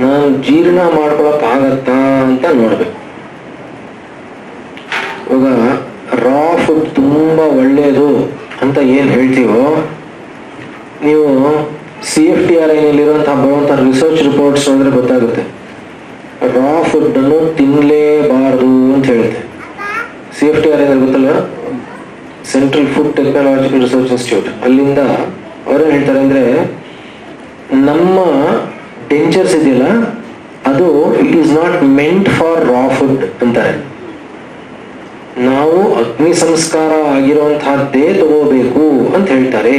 ನಾನು ಜೀರ್ಣ ಮಾಡ್ಕೊಳಕ್ ಆಗತ್ತಾ ಅಂತ ನೋಡ್ಬೇಕು. ಇವಾಗ ರಾ ಫುಡ್ ತುಂಬಾ ಒಳ್ಳೆಯದು ಅಂತ ಏನ್ ಹೇಳ್ತೀವೋ, ನೀವು CFTRI ನಲ್ಲಿರುವಂತಹ ಬರುವಂತಹ ರಿಸರ್ಚ್ ರಿಪೋರ್ಟ್ಸ್ ಅಂದ್ರೆ ಗೊತ್ತಾಗುತ್ತೆ. ರಾ ಫುಡ್ ಅನ್ನು ತಿನ್ಲೇಬಾರದು ಅಂತ ಹೇಳುತ್ತೆ. CFTRI ಅಂದ್ರೆ ಗೊತ್ತಲ್ಲ, central food technological research institute. ಅಲ್ಲಿಂದ ಅವರೇನು ಹೇಳ್ತಾರೆ ಅಂದ್ರೆ, ನಮ್ಮ ಡೆಂಜರ್ಸ್ ಇದೆಯಲ್ಲ ಅದು it is not meant for raw food ಅಂತಾರೆ. ನಾವು ಅಗ್ನಿ ಸಂಸ್ಕಾರ ಆಗಿರುವಂತಹದ್ದೇ ತಗೋಬೇಕು ಅಂತ ಹೇಳ್ತಾರೆ.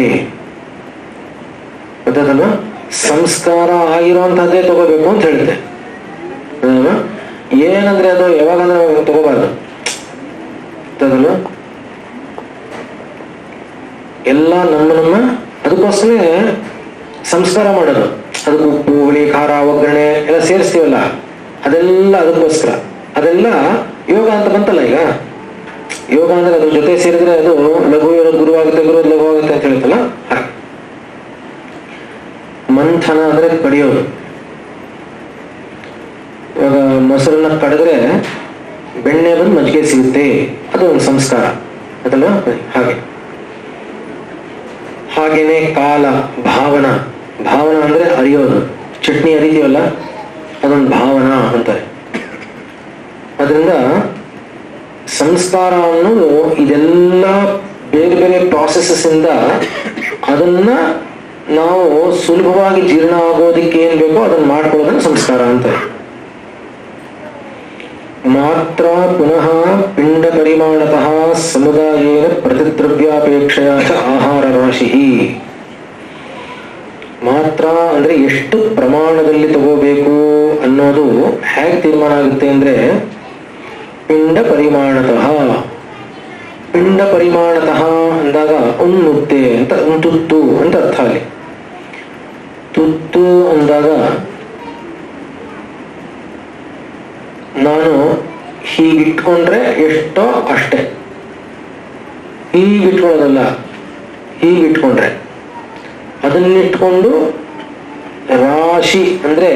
ಗೊತ್ತಲ್ಲ, ಸಂಸ್ಕಾರ ಆಗಿರುವಂತಹದ್ದೇ ತಗೋಬೇಕು ಅಂತ ಹೇಳುತ್ತೆ. ಏನಂದ್ರೆ ಅದು ಯಾವಾಗಂದ್ರೆ ತಗೋಬಾರ್ದು. ಗೊತ್ತಲ್ಲ, ಎಲ್ಲ ನಮ್ಮ ಅದಕ್ಕೋಸ್ಕರ ಸಂಸ್ಕಾರ ಮಾಡೋದು. ಅದಕ್ಕೆ ಉಪ್ಪು, ಹುಳಿ, ಖಾರ, ಒಗ್ಗರಣೆ ಎಲ್ಲ ಸೇರಿಸ್ತೀವಲ್ಲ, ಅದೆಲ್ಲ ಅದಕ್ಕೋಸ್ಕರ. ಅದೆಲ್ಲ ಯೋಗ ಅಂತ ಬಂತಲ್ಲ. ಈಗ ಯೋಗ ಅಂದ್ರೆ ಅದ್ರ ಜೊತೆ ಸೇರಿದ್ರೆ ಅದು ಲಘು ಗುರುವಾಗುತ್ತೆ, ಗುರು ಲಘು ಆಗುತ್ತೆ ಅಂತ ಹೇಳ್ತಲ್ಲ. ಮಂಥನ ಅಂದ್ರೆ ಕಡಿಯೋದು. ಇವಾಗ ಮೊಸರನ್ನ ಕಡಿದ್ರೆ ಬೆಣ್ಣೆ ಬಂದು ಮಜ್ಜಿಗೆ ಸಿಗುತ್ತೆ, ಅದು ಒಂದು ಸಂಸ್ಕಾರ ಅದಲ್ಲ. ಹಾಗೇನೆ ಕಾಲ, ಭಾವನಾ. ಭಾವನಾ ಅಂದ್ರೆ ಅರಿಯೋದು. ಚಟ್ನಿ ಅರಿತೀವಲ್ಲ, ಅದೊಂದು ಭಾವನಾ ಅಂತಾರೆ. ಅದರಿಂದ ಸಂಸ್ಕಾರ ಅನ್ನೋದು ಇದೆಲ್ಲ ಬೇರೆ ಬೇರೆ ಪ್ರಾಸೆಸಸ್ ಇಂದ ಅದನ್ನ ನಾವು ಸುಲಭವಾಗಿ ಜೀರ್ಣ ಆಗೋದಿಕ್ಕೆ ಏನ್ ಬೇಕೋ ಅದನ್ನ ಮಾಡ್ಕೊಳ್ಳೋದನ್ನ ಸಂಸ್ಕಾರ ಅಂತಾರೆ. ಮಾತ್ರ ಪುನಃ ಪಿಂಡ ಪರಿಮಾಣತಃ ಸಮುದಾಯೇನ ಪ್ರತಿದ್ರವ್ಯಾಪೇಕ್ಷೆಯ ಆಹಾರ ರಾಶಿ. ಮಾತ್ರ ಅಂದ್ರೆ ಎಷ್ಟು ಪ್ರಮಾಣದಲ್ಲಿ ತಗೋಬೇಕು ಅನ್ನೋದು ಹೇಗೆ ತೀರ್ಮಾನ ಆಗುತ್ತೆ ಅಂದ್ರೆ, ಪಿಂಡ ಪರಿಮಾಣತಃ. ಪಿಂಡ ಪರಿಮಾಣತಃ ಅಂದಾಗ ಒಂದು ಮುದ್ದೆ ಅಂತ, ಒಂದು ತುತ್ತು ಅಂತ ಅರ್ಥ. ಅಲ್ಲಿ ತುತ್ತು ಅಂದಾಗ ನಾನು ಹೀಗಿಟ್ಕೊಂಡ್ರೆ ಎಷ್ಟೋ ಅಷ್ಟೇ, ಹೀಗಿಟ್ಕೊಳ್ಳೋದಲ್ಲ, ಹೀಗಿಟ್ಕೊಂಡ್ರೆ ಅದನ್ನಿಟ್ಕೊಂಡು ರಾಶಿ ಅಂದ್ರೆ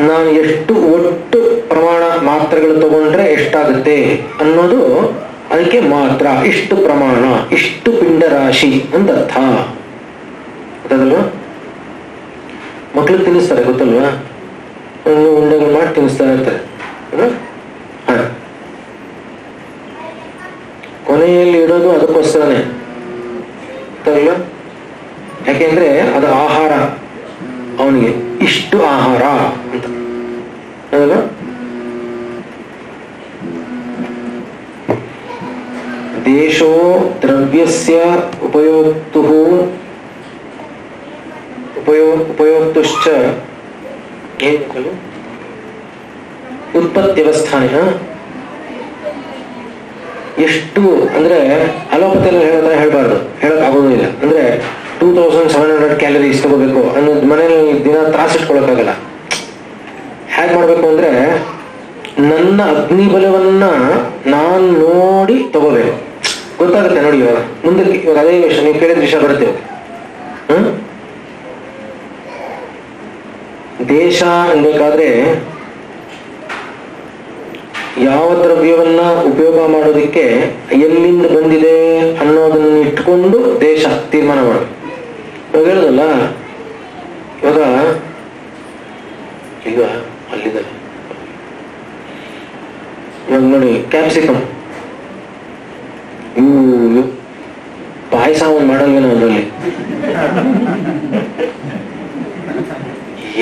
ನಾನು ಎಷ್ಟು ಒಟ್ಟು ಪ್ರಮಾಣ ಮಾತ್ರೆಗಳು ತಗೊಂಡ್ರೆ ಎಷ್ಟಾಗುತ್ತೆ ಅನ್ನೋದು. ಅದಕ್ಕೆ ಮಾತ್ರ, ಇಷ್ಟು ಪ್ರಮಾಣ, ಇಷ್ಟು ಪಿಂಡ ರಾಶಿ ಅಂತ ಅರ್ಥ. ಗೊತ್ತಲ್ವಾ? ಮಕ್ಳಿಗೆ ತಿನ್ನಿಸ್ತಾರೆ, ಗೊತ್ತಲ್ವಾ? ಉಂಡೆಗಳು ಮಾಡಿ ತಿನ್ನಿಸ್ತಾ ಇರ್ತಾರೆ. ಕೊನೆಯಲ್ಲಿ ಇಡೋದು ಅದಕ್ಕೋಸ್ಕರನೇ, ಗೊತ್ತಲ್ವಾ? ಯಾಕೆಂದ್ರೆ ಅದು ಆಹಾರ, ಅವನಿಗೆ ಇಷ್ಟು ಆಹಾರ ಅಂತ. ಅದಲ್ಲ, ದೇಶೋ ದ್ರವ್ಯಸ್ಯ ಉಪಯೋಕ್ತುಶ್ಚ ಏನು ಉತ್ಪತ್ತ್ಯವಸ್ಥಾನ. ಎಷ್ಟು ಅಂದ್ರೆ ಅಲೋಪತಿಯಲ್ಲಿ ಹೇಳೋದ್ರೆ ಹೇಳ್ಬಾರ್ದು, ಹೇಳಕ್ ಆಗೋದಿಲ್ಲ. ಅಂದ್ರೆ 2700 ಕ್ಯಾಲರೀಸ್ ತಗೋಬೇಕು ಅನ್ನೋದು ಮನೇಲಿ ದಿನ ತ್ರಾಸಿಟ್ಕೊಳಕ್ಕಾಗಲ್ಲ. ಹೇಗೆ ಮಾಡ್ಬೇಕು ಅಂದ್ರೆ, ನನ್ನ ಅಗ್ನಿ ಬಲವನ್ನ ನಾನ್ ನೋಡಿ ತಗೋಬೇಕು. ಗೊತ್ತಾಗುತ್ತೆ ನೋಡಿ. ಇವಾಗ ಮುಂದಕ್ಕೆ ಇವಾಗ ಅದೇ ವಿಷಯ ನೀವು ಕೇಳಿದ ವಿಷಯ ಬರುತ್ತೆ. ದೇಶ ಅನ್ಬೇಕಾದ್ರೆ ಯಾವ ದ್ರವ್ಯವನ್ನ ಉಪಯೋಗ ಮಾಡೋದಿಕ್ಕೆ ಎಲ್ಲಿಂದ ಬಂದಿದೆ ಅನ್ನೋದನ್ನ ಇಟ್ಕೊಂಡು ದೇಶ ತೀರ್ಮಾನ ಮಾಡಬೇಕು. ಇವಾಗ ಹೇಳುದಲ್ಲ, ಇವಾಗ ಈಗ ಅಲ್ಲಿದೆ, ಇವಾಗ ನೋಡಿ ಕ್ಯಾಪ್ಸಿಕಮ್, ಇವು ಪಾಯಸ ಒಂದು ಮಾಡಲ್ವೇನೋ ಅದರಲ್ಲಿ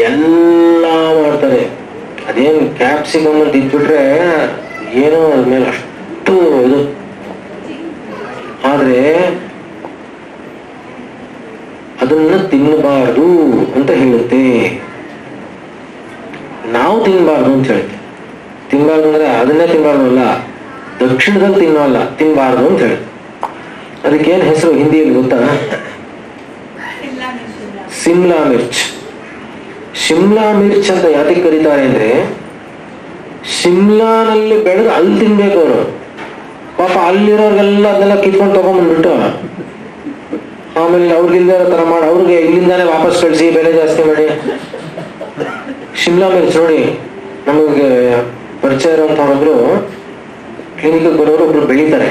ಎಲ್ಲ ಮಾಡ್ತಾರೆ. ಅದೇನು ಕ್ಯಾಪ್ಸಿಕಮ್ ಅಂತ ಇದ್ಬಿಟ್ರೆ ಏನೋ ಅದ್ಮೇಲೆ ಅಷ್ಟು ಇದು. ಆದ್ರೆ ಅದನ್ನ ತಿನ್ನಬಾರ್ದು ಅಂತ ಹೇಳುತ್ತೆ. ನಾವು ತಿನ್ನಬಾರ್ದು ಅಂತ ಹೇಳುತ್ತೆ. ತಿನ್ನಬಾರ್ದು ಅಂದ್ರೆ ಅದನ್ನೇ ತಿನ್ನಬಾರ್ದು ಅಲ್ಲ, ದಕ್ಷಿಣದಲ್ಲಿ ತಿನ್ನೋಲ್ಲ, ತಿನ್ನಬಾರ್ದು ಅಂತ ಹೇಳುತ್ತೆ. ಅದಕ್ಕೇನು ಹೆಸರು ಹಿಂದಿಯಲ್ಲಿ ಗೊತ್ತಾ? ಸಿಮ್ಲಾ ಮಿರ್ಚ್. ಶಿಮ್ಲಾ ಮಿರ್ಚ್ ಅಂತ ಯಾತಕ್ಕೆ ಕರೀತಾರೆ ಅಂದ್ರೆ, ಶಿಮ್ಲಾನಲ್ಲಿ ಬೆಳೆದು ಅಲ್ಲಿ ತಿನ್ಬೇಕು ಅವರು. ಪಾಪ ಅಲ್ಲಿರೋರ್ಗೆಲ್ಲ ಅದನ್ನೆಲ್ಲ ಕಿತ್ಕೊಂಡು ತಗೊಂಡ್ಬಂದ್ಬಿಟ್ಟು ಆಮೇಲೆ ಅವ್ರಿಗಿಲ್ದೇ ಇರೋ ಥರ ಮಾಡಿ ಅವ್ರಿಗೆ ಇಲ್ಲಿಂದಾನೇ ವಾಪಸ್ ಕಳಿಸಿ ಬೆಲೆ ಜಾಸ್ತಿ ಮಾಡಿ. ಶಿಮ್ಲಾ ಮಿರ್ಚ್ ನೋಡಿ, ನಮಗೆ ಪರಿಚಯ ಇರೋಂಥವ್ರೊಬ್ರು ಕ್ಲಿನಿಕ್ಗೆ ಬರೋರು ಒಬ್ರು ಬೆಳೀತಾರೆ.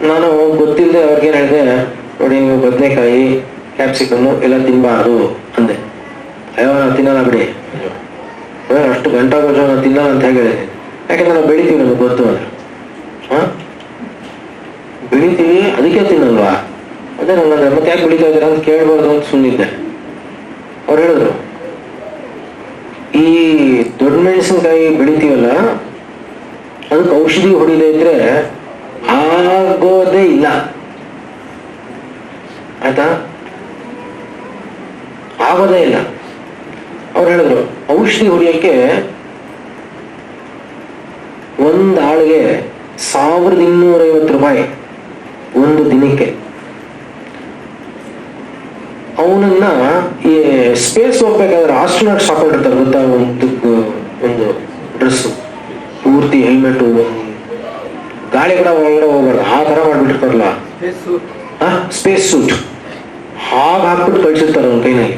ನಾನು ಗೊತ್ತಿಲ್ಲದೆ ಅವ್ರಿಗೇನು ಹೇಳಿದೆ, ನೋಡಿ ನೀವು ಬದನೆಕಾಯಿ ಕ್ಯಾಪ್ಸಿಕಮ್ಮು ಎಲ್ಲ ತಿನ್ನಬಾರ್ದು ಅಂದೆ. ಅಯ್ಯೋ ನಾವು ತಿನ್ನಲ್ಲ ಬಿಡಿ, ಅಷ್ಟು ಗಂಟಾ ಗೊಜ್ಜು ನಾವು ತಿನ್ನಲ್ಲ ಅಂತ ಹೇಳಿ ಹೇಳಿದೆ. ಯಾಕಂದ್ರೆ ನಾವು ಬೆಳಿತೀವಿ, ನಮಗೆ ಗೊತ್ತು ಅಂದ್ರೆ. ಬೆಳಿತೀವಿ ಅದಕ್ಕೆ ತಿನ್ನಲ್ವಾ? ಅದೇ ನಂಗಂದ್ರೆ ಮತ್ತೆ ಯಾಕೆ ಬೆಳಿತಾ ಇದ್ದೀರಾ ಅಂತ ಕೇಳ್ಬಾರ್ದು ಅಂತ ಸುಮ್ಮನಿದ್ದೆ. ಅವ್ರು ಹೇಳಿದ್ರು, ಈ ದೊಡ್ಡ ಮೆಣಸಿನ್ಕಾಯಿ ಬೆಳಿತೀವಲ್ಲ ಅದಕ್ಕೆ ಔಷಧಿ ಹೊಡಿದೇ ಇದ್ರೆ ಆಗೋದೇ ಇಲ್ಲ, ಆಯ್ತಾ? ಆಗೋದೇ ಇಲ್ಲ. ಅವ್ರು ಹೇಳಿದ್ರು, ಔಷಧಿ ಹೊಡಿಯಕ್ಕೆ ಒಂದು ಆಳಿಗೆ 1250 ರೂಪಾಯಿ ಒಂದು ದಿನಕ್ಕೆ. ಅವನನ್ನ ಈ ಸ್ಪೇಸ್ ಹೋಗ್ಬೇಕಾದ್ರೆ ಆಸ್ಟ್ರೋನಾಟ್ಸ್ ಹಾಕೊಂಡಿರ್ತಾರೆ ಗೊತ್ತಾ, ಒಂದು ಡ್ರೆಸ್ ಪೂರ್ತಿ ಹೆಲ್ಮೆಟ್, ಗಾಳಿ ಕೂಡ ಒಳಗಡೆ ಹೋಗ್ಬಾರ್ದು ಆ ತರ ಮಾಡ್ಬಿಟ್ಟಿರ್ತಾರಲ್ಲ, ಸ್ಪೇಸ್ ಸೂಟ್ ಹಾಗೆ ಹಾಕ್ಬಿಟ್ಟು ಕಳ್ಸಿರ್ತಾರೆ ಅವನ ಕೈನಲ್ಲಿ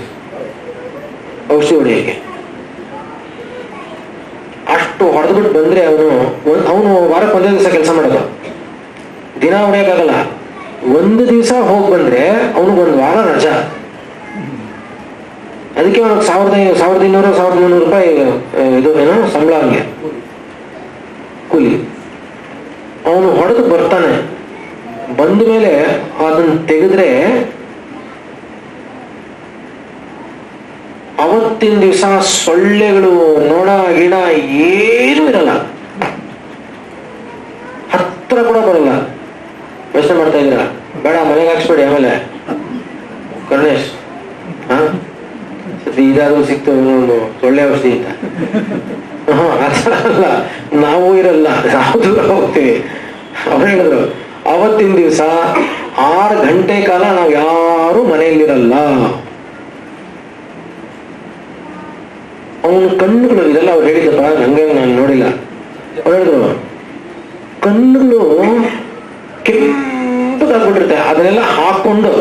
ಔಷಧಿ ಹೊಡೆಯಕ್ಕೆ. ಅಷ್ಟು ಹೊಡೆದ್ಬಿಟ್ಟು ಬಂದ್ರೆ ಅವನು ವಾರಕ್ಕೆ ಒಂದೇ ದಿವಸ ಕೆಲಸ ಮಾಡೋದು, ದಿನ ಹೊಡೆಯಕ್ಕಾಗಲ್ಲ. ಒಂದು ದಿವಸ ಹೋಗಿ ಬಂದ್ರೆ ಅವನಿಗೊಂದು ವಾರ ರಜಾ. ಅದಕ್ಕೆ ಅವನಿಗೆ 1200 1300 ರೂಪಾಯಿ ಇದು ಏನೋ ಸಂಬಳ, ಹಂಗೆ ಕೂಲಿ. ಅವನು ಹೊಡೆದು ಬರ್ತಾನೆ, ಬಂದ ಮೇಲೆ ಅದನ್ನ ತೆಗೆದ್ರೆ ಅವತ್ತಿನ ದಿವಸ ಸೊಳ್ಳೆಗಳು, ನೊಣ ಗಿಣ ಏನೂ ಇರಲ್ಲ, ಹತ್ರ ಕೂಡ ಬರಲ್ಲ. ಯೋಚನೆ ಮಾಡ್ತಾ ಇದ್ದೀರಾ? ಬೇಡ, ಮನೆಗೆ ಹಾಕ್ಸ್ಬೇಡಿ. ಆಮೇಲೆ ಕರ್ಣೇಶ್ ಇದಾದ್ರೂ ಸಿಕ್ತು ಒಂದು ಸೊಳ್ಳೆ ಔಷಧಿ ಅಂತ. ಆತರ ಅಲ್ಲ, ನಾವು ಇರಲ್ಲ, ನಾವು ದೂರ ಹೋಗ್ತೀವಿ. ಅವ್ರು ಹೇಳಿದ್ರು, ಅವತ್ತಿನ ದಿವಸ 6 ಗಂಟೆ ಕಾಲ ನಾವು ಯಾರು ಮನೆಯಲ್ಲಿರಲ್ಲ. ಅವನ ಕಣ್ಣುಗಳು, ಇದೆಲ್ಲ ಅವ್ರು ಹೇಳಿದಪ್ಪ, ನಂಗೆ ನಾನು ನೋಡಿಲ್ಲ. ಅವ್ರು ಹೇಳಿದ್ರು, ಕಣ್ಣುಗಳು ಕೆಂಪಗಾಗ್ಬಿಟ್ಟಿರುತ್ತೆ, ಅದನ್ನೆಲ್ಲ ಹಾಕೊಂಡು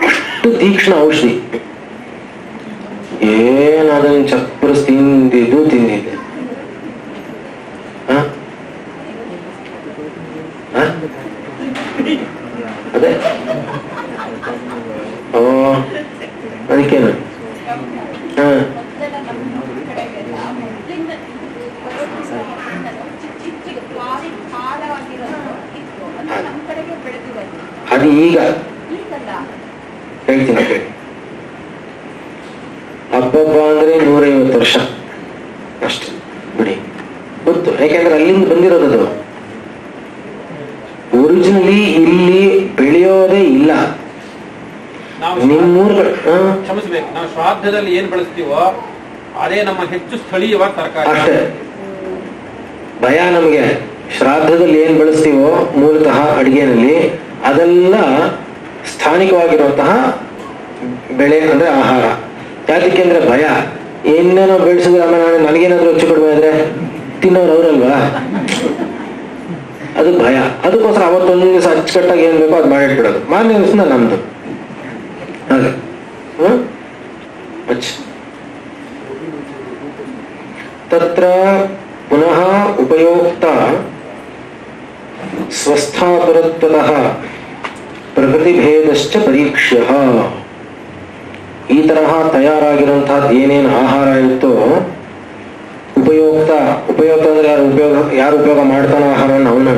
ಅಷ್ಟು ತೀಕ್ಷ್ಣ ಔಷಧಿ. ಅದನ್ನ ಚಪ್ಪರಿಸಿ ತಿಂದಿದ್ದೆ. ಅದೇ ಅದಕ್ಕೇನು ಅದು ಈಗ ಹೇಳ್ತೀನಿ ಕೇಳಿ. ಹಬ್ಬಬ್ಬ ಅಂದ್ರೆ 150 ವರ್ಷ ಅಷ್ಟೇ ಬಿಡಿ, ಗೊತ್ತು. ಯಾಕೆಂದ್ರೆ ಅಲ್ಲಿಂದ ಬಂದಿರೋದು. ಒರಿಜಿನಲಿ ಇಲ್ಲಿ ಬೆಳೆಯೋದೇ ಇಲ್ಲ. ನಿಮ್ಮೂರು ಕ್ಷಮಿಸಬೇಕು, ನಾವು ಶ್ರಾದ್ದದಲ್ಲಿ ಏನ್ ಬಳಸ್ತೀವೋ ಅದೇ ನಮ್ಮ ಹೆಚ್ಚು ಸ್ಥಳೀಯವಾದ ತರಕಾರಿ ಅಷ್ಟೇ. ಭಯ ನಮ್ಗೆ ಶ್ರಾದ್ದದಲ್ಲಿ ಏನ್ ಬಳಸ್ತೀವೋ ಮೂಲತಃ ಅಡಿಗೆನಲ್ಲಿ ಅದೆಲ್ಲ ಸ್ಥಾನಿಕವಾಗಿರುವಂತಹ ಬೆಳೆ ಅಂದ್ರೆ ಆಹಾರ. ಯಾಕೆ ಅಂದ್ರೆ ಭಯ, ಏನೇನೋ ಬೆಳೆಸಿದ್ರೆ ಆಮೇಲೆ ನನಗೇನಾದ್ರೂ ಹೆಚ್ಚು ಕಡಿಮೆ ಅಂದ್ರೆ ತಿನ್ನೋರು ಅವರಲ್ವಾ, ಅದು ಭಯ. ಅದಕ್ಕೋಸ್ಕರ ಅವತ್ತೊಂದು ದಿವಸ ಅಚ್ಚುಕಟ್ಟಾಗಿ ಏನ್ ಬೇಕೋ ಅದು ಮಾಡಿಟ್ಬಿಡೋದು, ಮಾರನೇ ದಿವಸ ನಮ್ದು ಹಾಗೆ. ತತ್ರ ಪುನಃ ಉಪಯೋಕ್ತ ಸ್ವಸ್ಥಾಪರತ್ವತಃ ಪ್ರಕೃತಿಭೇದಶ್ಚ ಪರೀಕ್ಷ್ಯ. ಈ ತರಹ ತಯಾರಾಗಿರುವಂತಹದ್ದು ಏನೇನು ಆಹಾರ ಇರುತ್ತೋ, ಉಪಯೋಕ್ತ ಅಂದ್ರೆ ಯಾರು ಉಪಯೋಗ ಮಾಡ್ತಾನೋ ಆಹಾರವನ್ನು ಅವನು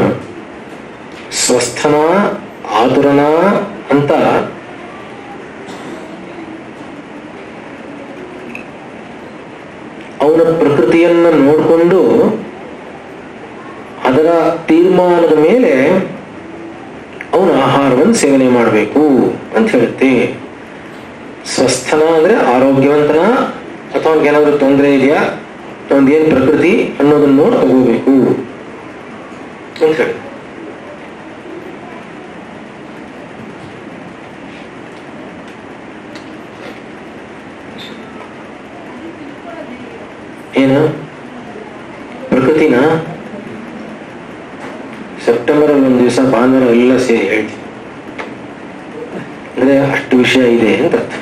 ಸ್ವಸ್ಥನ ಆತುರನ ಅಂತ ಅವನ ಪ್ರಕೃತಿಯನ್ನ ನೋಡಿಕೊಂಡು ಅದರ ತೀರ್ಮಾನದ ಮೇಲೆ ಅವನ ಆಹಾರವನ್ನು ಸೇವನೆ ಮಾಡಬೇಕು ಅಂತ ಹೇಳುತ್ತೆ. ಸ್ವಸ್ಥನ ಅಂದ್ರೆ ಆರೋಗ್ಯವಂತನ, ಅಥವಾ ಅವನಿಗೇನಾದ್ರೂ ತೊಂದರೆ ಇದೆಯಾ, ಒಂದೇನು ಪ್ರಕೃತಿ ಅನ್ನೋದನ್ನ ನೋಡಿ ತಗೋಬೇಕು ಅಂತ ಹೇಳಿ. ಏನು ಪ್ರಕೃತಿನ ದಿವಸ ಭಾನುವಾರ ಎಲ್ಲ ಸೇರಿ ಹೇಳ್ತೀನಿ. ಅಂದ್ರೆ ಅಷ್ಟು ವಿಷಯ ಇದೆ ಅಂತ ಅರ್ಥ.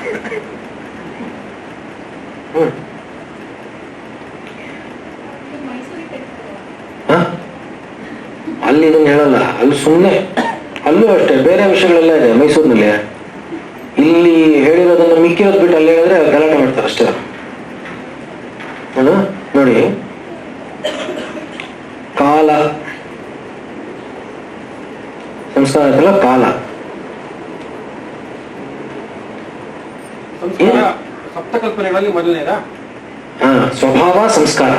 ಅಲ್ಲಿ ಇದನ್ನ ಹೇಳಲ್ಲ, ಅಲ್ಲಿ ಸುಮ್ಮನೆ ಅಲ್ಲೂ ಅಷ್ಟೇ ಬೇರೆ ವಿಷಯಗಳೆಲ್ಲ ಇದೆ ಮೈಸೂರಿನಲ್ಲಿ. ಇಲ್ಲಿ ಹೇಳಿರೋದನ್ನ ಮಿಕ್ಕಿರೋದು ಬಿಟ್ಟು ಅಲ್ಲಿ ಹೇಳಿದ್ರೆ ಗಲಾಟೆ ಮಾಡ್ತಾರೆ ಅಷ್ಟೇ. ಅದು ನೋಡಿ, ಕಾಲ ಸಂಸ್ಕಾರ ಆಯ್ತಲ್ಲ, ಕಾಲ ಸಪ್ತಕಲ್ಪನೆಗಳಲ್ಲಿ ಮೊದಲನೇದಾ? ಸ್ವಭಾವ ಸಂಸ್ಕಾರ,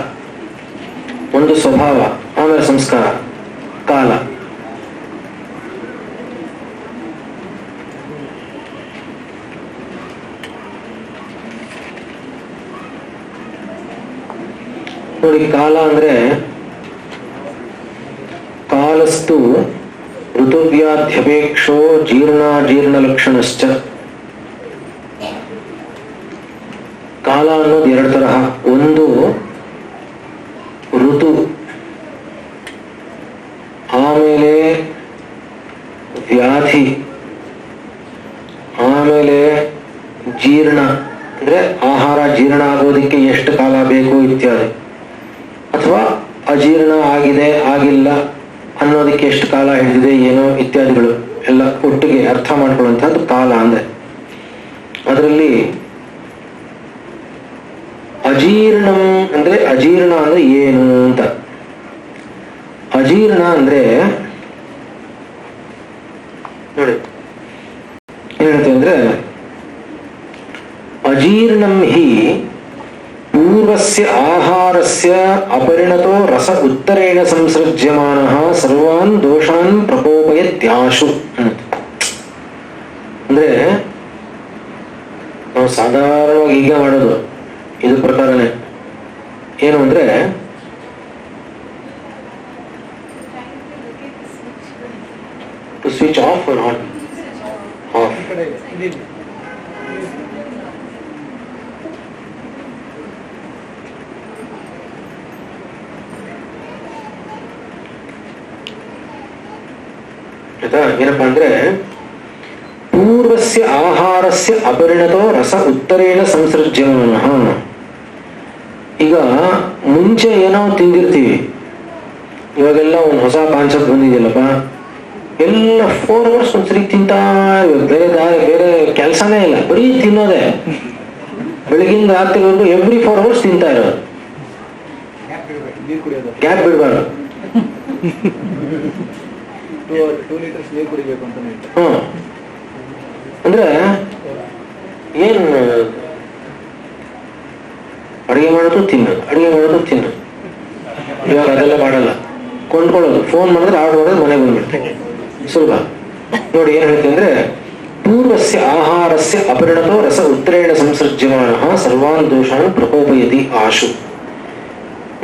ಒಂದು ಸ್ವಭಾವ, ಆಮೇಲೆ ಸಂಸ್ಕಾರ, ಕಾಲ. ನೋಡಿ, ಕಾಲ ಅಂದ್ರೆ ಕಾಲಸ್ತು ಋತುವ್ಯಾಧ್ಯಪೇಕ್ಷೋ ಜೀರ್ಣ ಲಕ್ಷಣಶ್ಚ. ಕಾಲ ಅನ್ನೋದು ಎರಡು ತರಹ. ಒಂದು ಋತು, ಆಮೇಲೆ ವ್ಯಾಧಿ, ಆಮೇಲೆ ಜೀರ್ಣ ಅಂದ್ರೆ ಆಹಾರ ಜೀರ್ಣ ಆಗೋದಕ್ಕೆ ಎಷ್ಟು ಕಾಲ ಬೇಕು ಇತ್ಯಾದಿ, ಅಥವಾ ಅಜೀರ್ಣ ಆಗಿದೆ ಆಗಿಲ್ಲ ಅನ್ನೋದಕ್ಕೆ ಎಷ್ಟು ಕಾಲ ಹಿಡಿದಿದೆ ಏನೋ ಇತ್ಯಾದಿಗಳು ಎಲ್ಲ ಒಟ್ಟಿಗೆ ಅರ್ಥ ಮಾಡ್ಕೊಳ್ಳುವಂಥದ್ದು ಕಾಲ ಅಂದ್ರೆ. ಅದರಲ್ಲಿ ಅಜೀರ್ಣಂ ಅಂದ್ರೆ, ಅಜೀರ್ಣ ಅಂದ್ರೆ ಏನು ಅಂತ. ಅಜೀರ್ಣ ಅಂದ್ರೆ ನೋಡಿ ಏನ್ ಹೇಳ್ತೀವಿ ಅಂದ್ರೆ, ಅಜೀರ್ಣಂ ಹಿ ಪೂರ್ವಸ್ಯ ಆಹಾರಸ್ಯ ಅಪರಿಣತೋ ರಸ ಉತ್ತರೇಣ ಸಂಸೃಜ್ಯಮಾನಃ ಸರ್ವಾನ್ ದೋಷಾನ್ ಪ್ರಕೋಪಯತ್ಯಾಶು. ಅಂದ್ರೆ ನಾವು ಸಾಧಾರಣವಾಗಿ ಈಗ ಮಾಡೋದು ಇದು ಪ್ರಕಾರನೇ. ಏನು ಅಂದ್ರೆ, to switch off or on? Off. ಏನಪ್ಪಾ ಅಂದ್ರೆ, ಪೂರ್ವಸ್ಯ ಆಹಾರಸ್ಯ ಅಪರಿಣತೋ ರಸ ಉತ್ತರೇಣ ಸಂಸೃಜ್ಯಮಾನಃ. ಈಗ ಮುಂಚೆ ಏನೋ ತಿಂದಿರ್ತೀವಿ, ಇವಾಗೆಲ್ಲ ಒಂದು ಹೊಸ ಕಾನ್ಸೆಪ್ಟ್ ಬಂದಿದೆಯಲ್ಲಪ್ಪ, ಎಲ್ಲ 4 hours ಒಂದ್ಸರಿ ತಿಂತಾ ಇರ್ಬೇಕು. ಬೇರೆ ಕೆಲಸನೇ ಇಲ್ಲ, ಬರೀ ತಿನ್ನೋದೆ. ಬೆಳಗಿಂದ ರಾತ್ರಿವರೆಗೂ ಎವ್ರಿ 4 hours ತಿಂತಾ ಇರೋದು, ಗ್ಯಾಪ್ ಬಿಡಬಾರ್ದು. 2 ಲೀಟರ್ಸ್ ನೀರು ಕುಡಿಬೇಕು ಅಂತ. ಅಂದ್ರೆ ಏನ್, ಅಡಿಗೆ ಮಾಡೋದು ತಿನ್ನೋದು, ಅಡಿಗೆ ಮಾಡೋದು ತಿನ್ನೋದು. ಇವಾಗ ಅದೆಲ್ಲ ಮಾಡಲ್ಲ, ಕೊಂಡ್ಕೊಳ್ಳೋದು, ಫೋನ್ ಮಾಡಿದ್ರೆ ಆರ್ಡರ್ ಮಾಡೋದು, ಮನೆಗೆ ಬಂದ್ಬಿಡ್ತೇನೆ, ಸುಲಭ. ನೋಡಿ ಏನ್ ಹೇಳ್ತೀನಿ ಅಂದ್ರೆ, ಪೂರ್ವಸ್ಯ ಆಹಾರಸ್ಯ ಅಪರಿಣತೋ ರಸ ಉತ್ತರೇಣ ಸಂಸರ್ಜ್ಯಮಾನಃ ಸರ್ವಾನ್ ದೋಷಾನ್ ಪ್ರಕೋಪಯತಿ ಆಶು.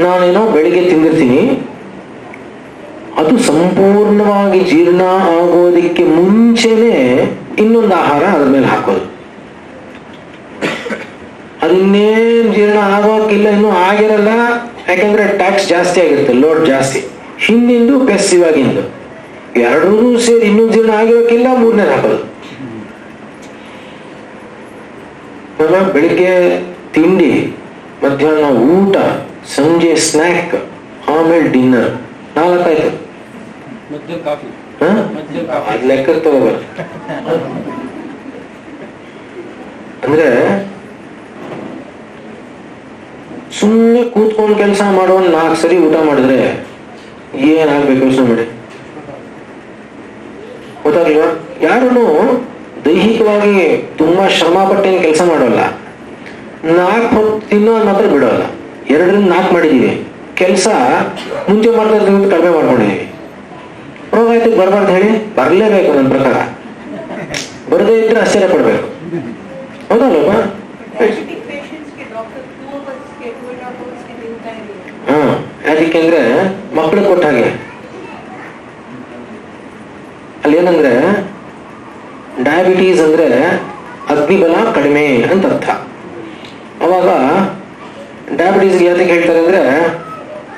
ನಾನೇನೋ ಬೆಳಿಗ್ಗೆ ತಿಂದಿರ್ತೀನಿ, ಅದು ಸಂಪೂರ್ಣವಾಗಿ ಜೀರ್ಣ ಆಗೋದಿಕ್ಕೆ ಮುಂಚೆನೆ ಇನ್ನೊಂದು ಆಹಾರ ಅದ್ರ ಮೇಲೆ ಹಾಕೋದು. ಅದನ್ನೇನು ಜೀರ್ಣ ಆಗೋಕ್ಕಿಲ್ಲ, ಇನ್ನೂ ಆಗಿರಲ್ಲ, ಯಾಕಂದ್ರೆ ಟ್ಯಾಕ್ಸ್ ಜಾಸ್ತಿ ಆಗಿರುತ್ತೆ, ಲೋಡ್ ಜಾಸ್ತಿ. ಹಿಂದಿಂದು ಪ್ಲಸ್ ಇವಾಗಿಂದು ಎರಡೂ ಸೇರಿ ಇನ್ನೂ ಜೀರ್ಣ ಆಗಿರೋಕ್ಕಿಲ್ಲ, ಮೂರನೇ ಹಾಕೋದು. ಬೆಳಿಗ್ಗೆ ತಿಂಡಿ, ಮಧ್ಯಾಹ್ನ ಊಟ, ಸಂಜೆ ಸ್ನ್ಯಾಕ್, ಆಮೇಲೆ ಡಿನ್ನರ್, 4 ಆಯ್ತು. ಅದ್ ಲೆಕ್ಕ ತಗೋಬಾರ್ದು. ಅಂದ್ರೆ ಸುಮ್ಮನೆ ಕೂತ್ಕೊಂಡು ಕೆಲಸ ಮಾಡೋ 4 ಸರಿ ಊಟ ಮಾಡಿದ್ರೆ ಏನಾಗ್ಬೇಕು ಯೋಚನೆ ಮಾಡಿ. ಗೊತ್ತಾಗ್ಲಿಲ್ಲ? ಯಾರೂ ದೈಹಿಕವಾಗಿ ತುಂಬಾ ಶ್ರಮ ಪಟ್ಟೇನು ಕೆಲಸ ಮಾಡೋಲ್ಲ, 4 ಹೊತ್ತು ತಿನ್ನೋದು ಮಾತ್ರ ಬಿಡೋಲ್ಲ. 2ರಿಂದ 4 ಮಾಡಿದೀವಿ, ಕೆಲಸ ಮುಂಚೆ ಮಾಡ್ತಾ ಇದ್ದ ಕಡಿಮೆ ಮಾಡ್ಕೊಂಡಿದೀವಿ. ರೋಗಾಯ್ತಿಗೆ ಬರಬಾರ್ದು ಹೇಳಿ, ಬರಲೇಬೇಕು. ನನ್ನ ಪ್ರಕಾರ ಬರದೇ ಇದ್ರೆ ಆಶ್ಚರ್ಯ ಪಡ್ಬೇಕು. ಹೌದಲ್ಲಪ್ಪ? ಯಾಕೆಂದ್ರೆ ಮಕ್ಕಳು ಕೊಟ್ಟ ಹಾಗೆ. ಅಲ್ಲಿ ಏನಂದ್ರೆ, ಡಯಾಬಿಟೀಸ್ ಅಂದ್ರೆ ಅಗ್ನಿಬಲ ಕಡಿಮೆ ಅಂತ ಅರ್ಥ. ಅವಾಗ ಡಯಾಬಿಟೀಸ್ಗೆ ಯಾತಕ್ಕೆ ಹೇಳ್ತಾರೆ ಅಂದ್ರೆ,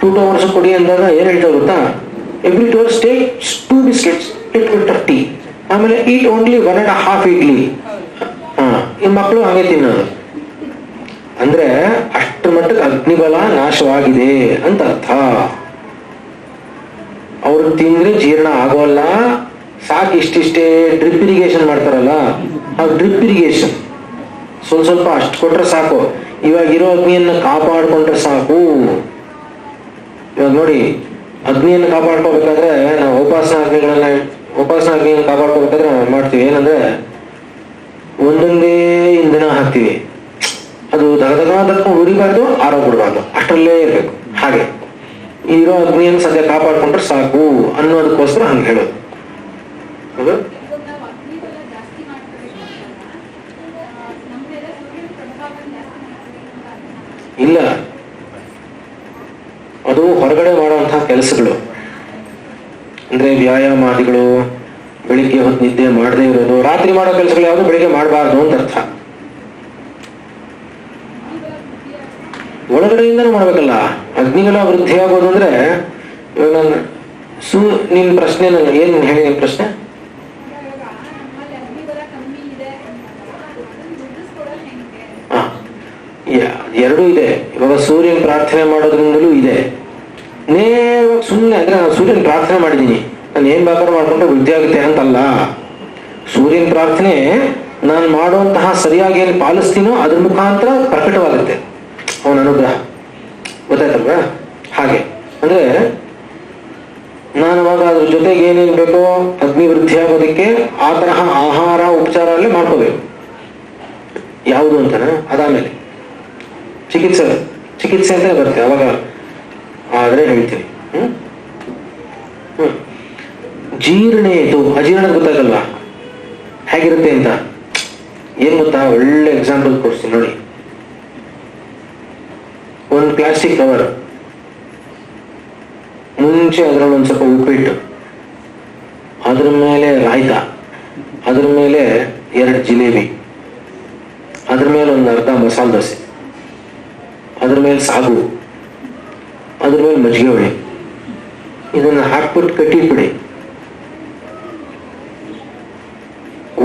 2 hours ಕೊಡಿ ಅಂದಾಗ ಏನ್ ಹೇಳ್ತಾರೆ ಗೊತ್ತಾ, every 2 hours take 2 biscuits, 8 litre tea, ಆಮೇಲೆ ಈಟ್ ಓನ್ಲಿ 1.5 ಇಡ್ಲಿ. ಈ ಮಕ್ಕಳು ಹಾಗೆ ತಿನ್ನೋದು. ಅಂದ್ರೆ ಅಷ್ಟರ ಮಟ್ಟಕ್ಕೆ ಅಗ್ನಿಬಲ ನಾಶವಾಗಿದೆ ಅಂತ ಅರ್ಥ. ಅವ್ರು ತಿಂದ್ರೆ ಜೀರ್ಣ ಆಗೋಲ್ಲ, ಸಾಕು ಇಷ್ಟಿಷ್ಟೇ ಡ್ರಿಪ್ ಇರಿಗೇಷನ್ ಮಾಡ್ತಾರಲ್ಲ, ಆ ಡ್ರಿಪ್ ಇರಿಗೇಷನ್ ಸ್ವಲ್ಪ ಅಷ್ಟು ಕೊಟ್ರೆ ಸಾಕು. ಇವಾಗ ಇರೋ ಅಗ್ನಿಯನ್ನು ಕಾಪಾಡ್ಕೊಂಡ್ರೆ ಸಾಕು. ಇವಾಗ ನೋಡಿ, ಅಗ್ನಿಯನ್ನು ಕಾಪಾಡ್ಕೋಬೇಕಾದ್ರೆ ನಾವು ಉಪಾಸನಾ ಅಗ್ನಿಯನ್ನು ಕಾಪಾಡ್ಕೋಬೇಕಾದ್ರೆ ನಾವು ಮಾಡ್ತೀವಿ ಏನಂದ್ರೆ, ಒಂದೊಂದೇ ಇಂಧನ ಹಾಕ್ತೀವಿ, ಅದು ದಗದಗದಕ್ಕೂ ಉರಿಬಾರ್ದು, ಆರೋಗ್ಬಿಡ್ಬಾರ್ದು, ಅಷ್ಟರಲ್ಲೇ ಇರ್ಬೇಕು. ಹಾಗೆ ಇರೋ ಅಗ್ನಿಯನ್ನು ಸದ್ಯ ಕಾಪಾಡ್ಕೊಂಡ್ರೆ ಸಾಕು ಅನ್ನೋದಕ್ಕೋಸ್ಕರ ಹಂಗೆ ಹೇಳೋದು. ಹೌದು, ಇಲ್ಲ, ಅದು ಹೊರಗಡೆ ಮಾಡುವಂತಹ ಕೆಲಸಗಳು. ಅಂದ್ರೆ ವ್ಯಾಯಾಮಾದಿಗಳು, ಬೆಳಿಗ್ಗೆ ಹೊತ್ತು ನಿದ್ದೆ ಮಾಡದೇ ಇರೋದು, ರಾತ್ರಿ ಮಾಡೋ ಕೆಲಸಗಳು ಯಾವುದು ಬೆಳಿಗ್ಗೆ ಮಾಡಬಾರ್ದು ಅಂತ ಅರ್ಥ. ಒಳಗಡೆಯಿಂದನೂ ಮಾಡ್ಬೇಕಲ್ಲ. ಅಗ್ನಿಗಳ ವೃದ್ಧಿ ಆಗೋದು ಅಂದ್ರೆ, ಇವಾಗ ನಾನು ನಿನ್ ಪ್ರಶ್ನೆ ಏನ್ ಹೇಳಿ, ನಿನ್ ಪ್ರಶ್ನೆ ಎರಡೂ ಇದೆ. ಇವಾಗ ಸೂರ್ಯನ ಪ್ರಾರ್ಥನೆ ಮಾಡೋದ್ರಿಂದಲೂ ಇದೆ. ನೇರವಾಗಿ ಸುಮ್ಮನೆ ಅಂದ್ರೆ ನಾನು ಸೂರ್ಯನ ಪ್ರಾರ್ಥನೆ ಮಾಡಿದ್ದೀನಿ, ನಾನು ಏನ್ ಬೇಕಾದ್ರೂ ಮಾಡ್ಕೊಂಡ್ರೆ ವೃದ್ಧಿ ಆಗುತ್ತೆ ಅಂತಲ್ಲ. ಸೂರ್ಯನ ಪ್ರಾರ್ಥನೆ ನಾನು ಮಾಡುವಂತಹ ಸರಿಯಾಗಿ ಏನು ಪಾಲಿಸ್ತೀನೋ ಅದ್ರ ಮುಖಾಂತರ ಪ್ರಕಟವಾಗುತ್ತೆ ಅವನ ಅನುಗ್ರಹ. ಗೊತ್ತಾಯ್ತಲ್ವಾ? ಹಾಗೆ ಅಂದ್ರೆ ನಾನು ಅವಾಗ ಅದ್ರ ಜೊತೆಗೆ ಏನೇನು ಬೇಕೋ ಅಗ್ನಿ ವೃದ್ಧಿ ಆಗೋದಕ್ಕೆ ಆ ತರಹ ಆಹಾರ ಉಪಚಾರ ಅಲ್ಲೇ ಮಾಡ್ಕೋಬೇಕು. ಯಾವುದು ಅಂತಾನೆ ಅದಾದ್ಮೇಲೆ ಚಿಕಿತ್ಸೆ ಅಂತ ಬರುತ್ತೆ, ಅವಾಗ ಆದ್ರೆ ಹೇಳ್ತೀನಿ. ಜೀರ್ಣೇತು, ಅಜೀರ್ಣ ಗೊತ್ತಾಗಲ್ವಾ ಹೇಗಿರುತ್ತೆ ಅಂತ? ಏನ್ ಗೊತ್ತಾ, ಒಳ್ಳೆ ಎಕ್ಸಾಂಪಲ್ ಕೊಡ್ತೀನಿ ನೋಡಿ. ಒಂದು ಪ್ಲಾಸ್ಟಿಕ್ ಕವರ್, ಮುಂಚೆ ಅದರಲ್ಲಿ ಒಂದು ಸ್ವಲ್ಪ ಉಪ್ಪಿಟ್ಟು, ಅದ್ರ ಮೇಲೆ ರಾಯ್ತ, ಅದ್ರ ಮೇಲೆ 2 ಜಿಲೇಬಿ, ಅದ್ರ ಮೇಲೆ ಒಂದು ಅರ್ಧ ಮಸಾಲೆ ದೋಸೆ, ಅದ್ರ ಮೇಲೆ ಸಾಗು, ಅದ್ರ ಮೇಲೆ ಮಜ್ಜಿಗೆ ಹೊಡಿ, ಇದನ್ನ ಹಾಕ್ಬಿಟ್ಟು ಕಟ್ಟಿಟ್ಬಿಡಿ.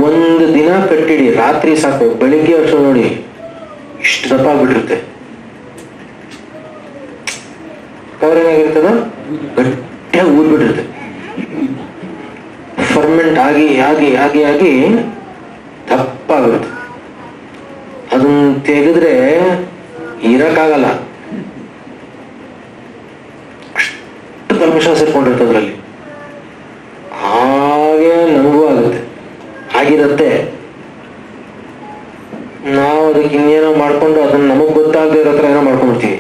ಒಂದು ದಿನ ಕಟ್ಟಿಡಿ, ರಾತ್ರಿ ಸಾಕು, ಬೆಳಿಗ್ಗೆ ವರ್ಷ ನೋಡಿ ಇಷ್ಟು ದಪ್ಪ ಆಗ್ಬಿಟ್ಟಿರುತ್ತೆ. ಕವರ್ ಏನಾಗಿರ್ತದ, ಗಟ್ಟಿಯಾಗಿ ಊದ್ಬಿಟ್ಟಿರುತ್ತೆ. ಫರ್ಮೆಂಟ್ ಆಗಿ ಆಗಿ ಆಗಿ ಆಗಿ ದಪ್ಪ ಆಗಿರುತ್ತೆ. ಅದನ್ನ ತೆಗೆದ್ರೆ ಇರಕ್ಕಾಗಲ್ಲ, ಅಷ್ಟು ಕಲ್ಮಶ ಸೇರ್ಕೊಂಡಿರುತ್ತೆ ಅದರಲ್ಲಿ. ಹಾಗೆ ನಮಗೂ ಆಗುತ್ತೆ, ಆಗಿರುತ್ತೆ. ನಾವು ಅದಕ್ಕೆ ಇನ್ನೇನೋ ಮಾಡ್ಕೊಂಡು ಅದನ್ನ ನಮಗ್ ಗೊತ್ತಾಗದೇ ಇರೋ ಹತ್ರ ಏನೋ ಮಾಡ್ಕೊಂಡ್ಬಿಡ್ತೀವಿ.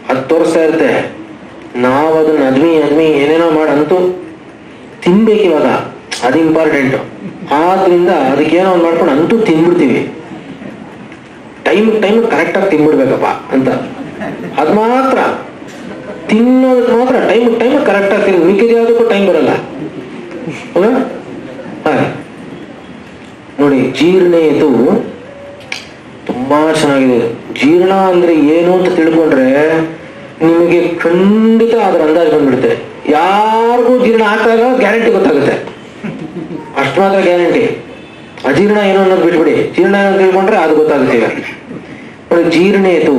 ಅದು ತೋರಿಸ್ತಾ ಇರುತ್ತೆ. ನಾವು ಅದನ್ನ ಅದ್ಮಿ ಏನೇನೋ ಮಾಡಂತೂ ತಿನ್ಬೇಕು. ಇವಾಗ ಅದು ಇಂಪಾರ್ಟೆಂಟ್. ಆದ್ರಿಂದ ಅದಕ್ಕೇನೋ ಒಂದು ಮಾಡ್ಕೊಂಡು ಅಂತೂ ತಿನ್ಬಿಡ್ತೀವಿ. ಟೈಮ್ ಕರೆಕ್ಟಾಗಿ ತಿನ್ಬಿಡ್ಬೇಕಪ್ಪ ಅಂತ. ಅದು ಮಾತ್ರ ತಿನ್ನೋದಕ್ಕೆ ಮಾತ್ರ ಟೈಮ್ ಕರೆಕ್ಟಾಗಿ ತಿನ್, ಮಿಕ್ಕಿದ ಯಾವುದಕ್ಕೂ ಟೈಮ್ ಬರಲ್ಲ. ಹಾಗೆ ನೋಡಿ, ಜೀರ್ಣೇತು ತುಂಬಾ ಚೆನ್ನಾಗಿದೆ. ಜೀರ್ಣ ಅಂದ್ರೆ ಏನು ಅಂತ ತಿಳ್ಕೊಂಡ್ರೆ ನಿಮಗೆ ಖಂಡಿತ ಅದರ ಅಂದಾಜು ಬಂದ್ಬಿಡುತ್ತೆ. ಯಾರಿಗೂ ಜೀರ್ಣ ಆಗ್ತಾಗ ಗ್ಯಾರಂಟಿ ಗೊತ್ತಾಗುತ್ತೆ, ಅಷ್ಟು ಮಾತ್ರ ಗ್ಯಾರಂಟಿ. ಅಜೀರ್ಣ ಏನು ಅನ್ನೋದು ಬಿಟ್ಬಿಡಿ, ಜೀರ್ಣ ಏನೋ ತಿಳ್ಕೊಂಡ್ರೆ ಅದು ಗೊತ್ತಾಗುತ್ತೆ. ನೋಡಿ, ಜೀರ್ಣೇತು